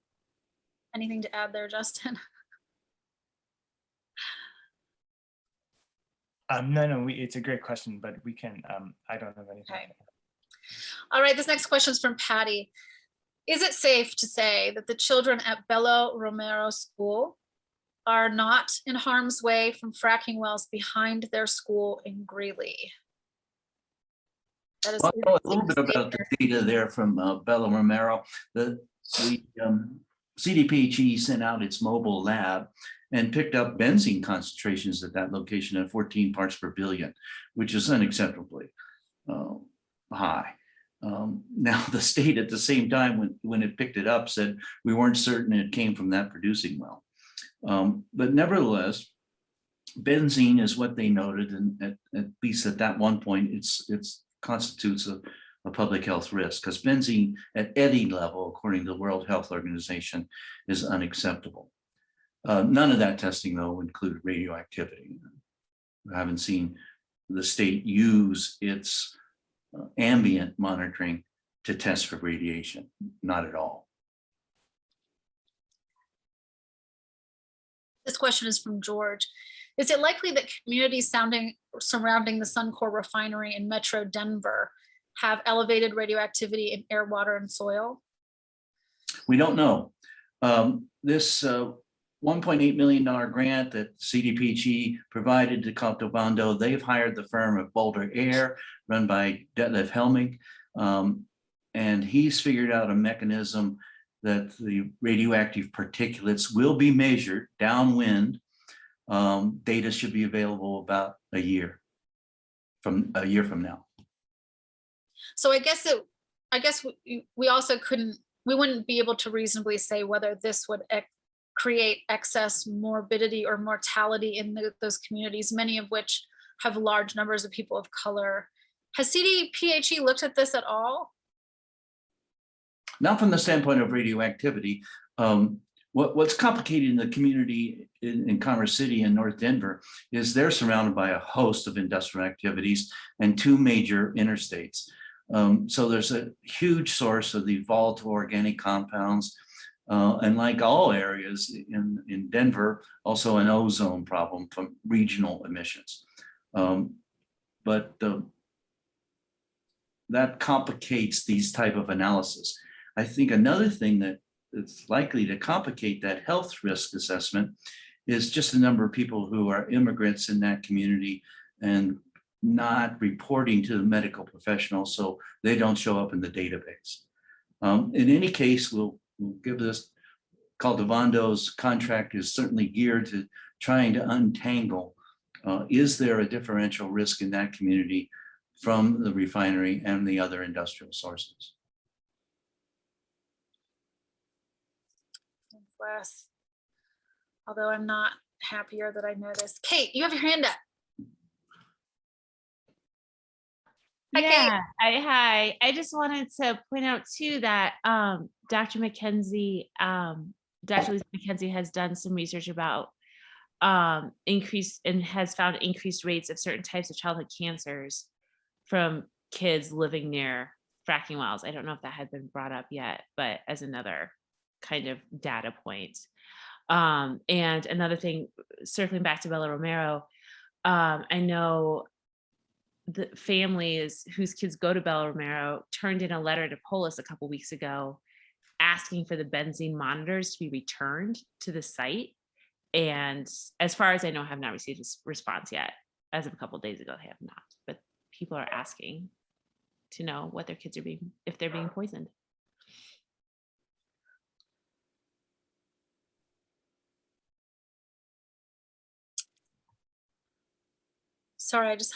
Anything to add there, Justin? No, it's a great question, but we can, I don't have anything. Okay. All right, this next question is from Patty. Is it safe to say that the children at Belo Romero School are not in harm's way from fracking wells behind their school in Greeley? That is Well, I know a little bit about the data there from Belo Romero. The CDPHE sent out its mobile lab and picked up benzene concentrations at that location at 14 parts per billion, which is unacceptably high. Now, the state at the same time, when it picked it up, said we weren't certain it came from that producing well. But nevertheless, benzene is what they noted, and at least at that one point, it's constitutes a public health risk, because benzene at any level, according to the World Health Organization, is unacceptable. None of that testing, though, included radioactivity. I haven't seen the state use its ambient monitoring to test for radiation, not at all. This question is from George. Is it likely that communities surrounding the Suncor refinery in Metro Denver have elevated radioactivity in air, water, and soil? We don't know. This $1.8 million grant that CDPG provided to Captovando, they've hired the firm of Boulder Air, run by Detlef Helmig, and he's figured out a mechanism that the radioactive particulates will be measured downwind. Data should be available about a year from now. So I guess we also we wouldn't be able to reasonably say whether this would create excess morbidity or mortality in those communities, many of which have large numbers of people of color. Has CDPHE looked at this at all? Not from the standpoint of radioactivity. What's complicated in the community in Commerce City and North Denver is they're surrounded by a host of industrial activities and two major interstates. So there's a huge source of the volatile organic compounds. And like all areas in Denver, also an ozone problem from regional emissions. But that complicates these type of analysis. I think another thing that it's likely to complicate that health risk assessment is just the number of people who are immigrants in that community and not reporting to the medical professionals, so they don't show up in the database. In any case, we'll give this. Caldavando's contract is certainly geared to trying to untangle, is there a differential risk in that community from the refinery and the other industrial sources? Wes, although I'm not happier that I know this. Kate, you have your hand up. Hi, Yeah, hi. I just wanted to point out too that Dr. McKenzie, Dr. Lisa McKenzie has done some research about increase and has found increased rates of certain types of childhood cancers from kids living near fracking wells. I don't know if that had been brought up yet, but as another kind of data point. And another thing, circling back to Bella Romero, I know the families whose kids go to Bella Romero turned in a letter to Polis a couple weeks ago asking for the benzene monitors to be returned to the site. And as far as I know, have not received a response yet. As of a couple of days ago, they have not. But people are asking to know what their kids are being, if they're being poisoned. Sorry, I just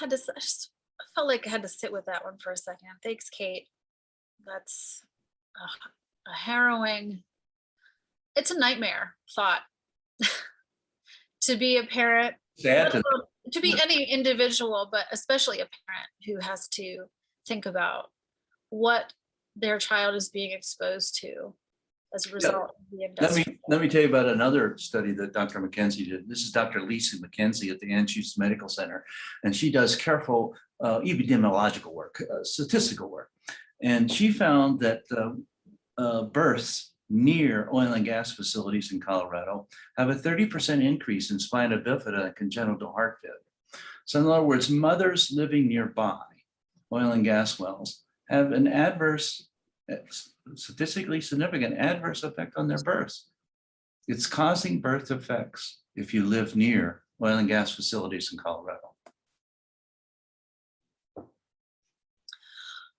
felt like I had to sit with that one for a second. Thanks, Kate. That's a harrowing, it's a nightmare thought to be a parent, to be any individual, but especially a parent who has to think about what their child is being exposed to as a result of the industry. Let me tell you about another study that Dr. McKenzie did. This is Dr. Lisa McKenzie at the Anschutz Medical Center, and she does careful epidemiological work, statistical work. And she found that births near oil and gas facilities in Colorado have a 30% increase in spina bifida and congenital heart failure. So in other words, mothers living nearby oil and gas wells have an adverse, statistically significant adverse effect on their births. It's causing birth defects if you live near oil and gas facilities in Colorado.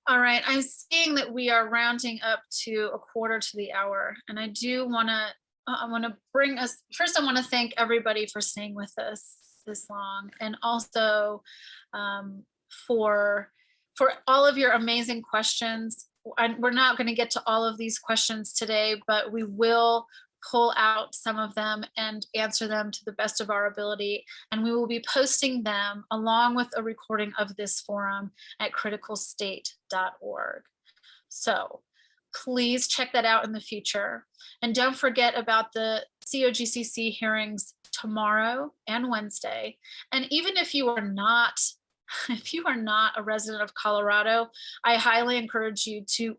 All right, I'm seeing that we are rounding up to a quarter to the hour, and I do want to bring us, first I want to thank everybody for staying with us this long, and also for for all of your amazing questions. And we're not going to get to all of these questions today, but we will pull out some of them and answer them to the best of our ability. And we will be posting them along with a recording of this forum at criticalstate.org. So please check that out in the future. And don't forget about the COGCC hearings tomorrow and Wednesday. And even if you are not a resident of Colorado, I highly encourage you to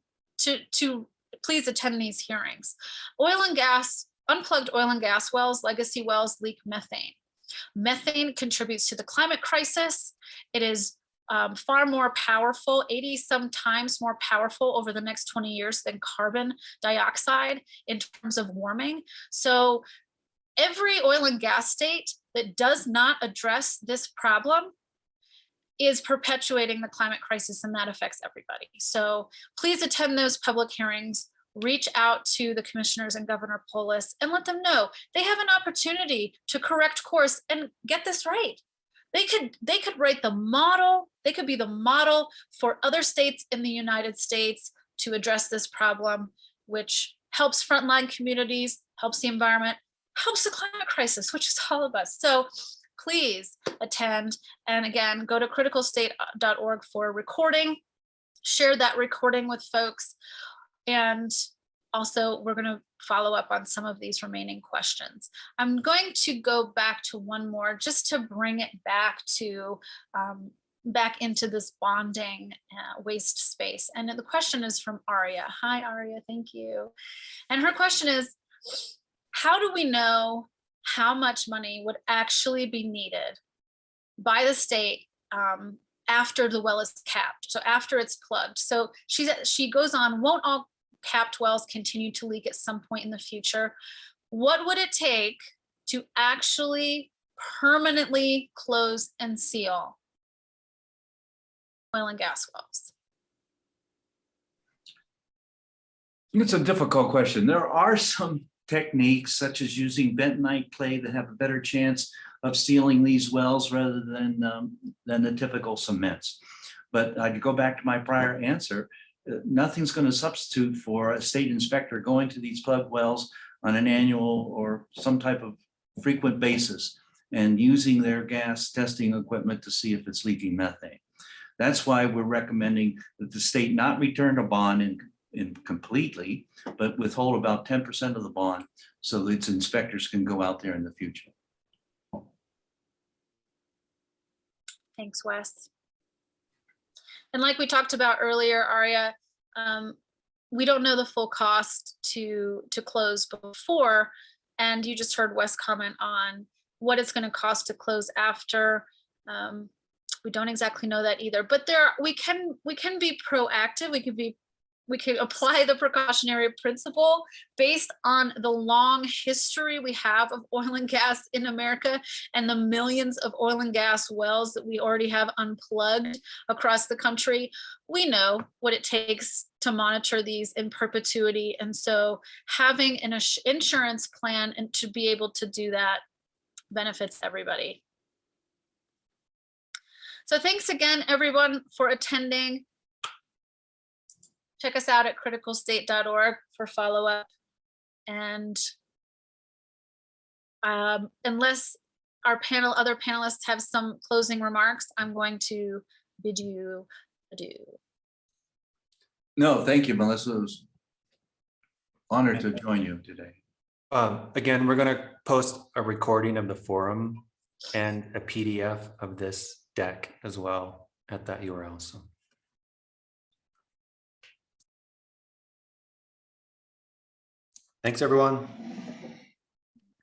please attend these hearings. Oil and gas, unplugged oil and gas wells, legacy wells leak methane. Methane contributes to the climate crisis. It is far more powerful, 80 some times more powerful over the next 20 years than carbon dioxide in terms of warming. So every oil and gas state that does not address this problem is perpetuating the climate crisis, and that affects everybody. So please attend those public hearings, reach out to the commissioners and Governor Polis and let them know they have an opportunity to correct course and get this right. They could write the model, they could be the model for other states in the United States to address this problem, which helps frontline communities, helps the environment, helps the climate crisis, which is all of us. So please attend. And again, go to criticalstate.org for a recording, share that recording with folks. And also we're going to follow up on some of these remaining questions. I'm going to go back to one more just to bring it back to back into this bonding waste space. And the question is from Aria. Hi, Aria, thank you. And her question is, how do we know how much money would actually be needed by the state after the well is capped, so after it's plugged? So she goes on, won't all capped wells continue to leak at some point in the future? What would it take to actually permanently close and seal oil and gas wells? It's a difficult question. There are some techniques such as using bentonite clay that have a better chance of sealing these wells rather than the typical cements. But I'd go back to my prior answer. Nothing's going to substitute for a state inspector going to these plug wells on an annual or some type of frequent basis and using their gas testing equipment to see if it's leaking methane. That's why we're recommending that the state not return a bond in completely, but withhold about 10% of the bond so that its inspectors can go out there in the future. Thanks, Wes. And like we talked about earlier, Aria, we don't know the full cost to close before, and you just heard Wes comment on what it's going to cost to close after. We don't exactly know that either, but we can be proactive. We can apply the precautionary principle based on the long history we have of oil and gas in America and the millions of oil and gas wells that we already have unplugged across the country. We know what it takes to monitor these in perpetuity. And so having an insurance plan and to be able to do that benefits everybody. So thanks again, everyone, for attending. Check us out at criticalstate.org for follow-up. And unless our other panelists have some closing remarks, I'm going to bid you adieu. No, thank you, Melissa. It was honored to join you today. Again, we're going to post a recording of the forum and a PDF of this deck as well at that URL. So. Thanks, everyone.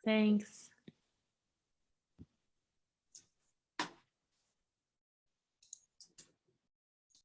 Thanks.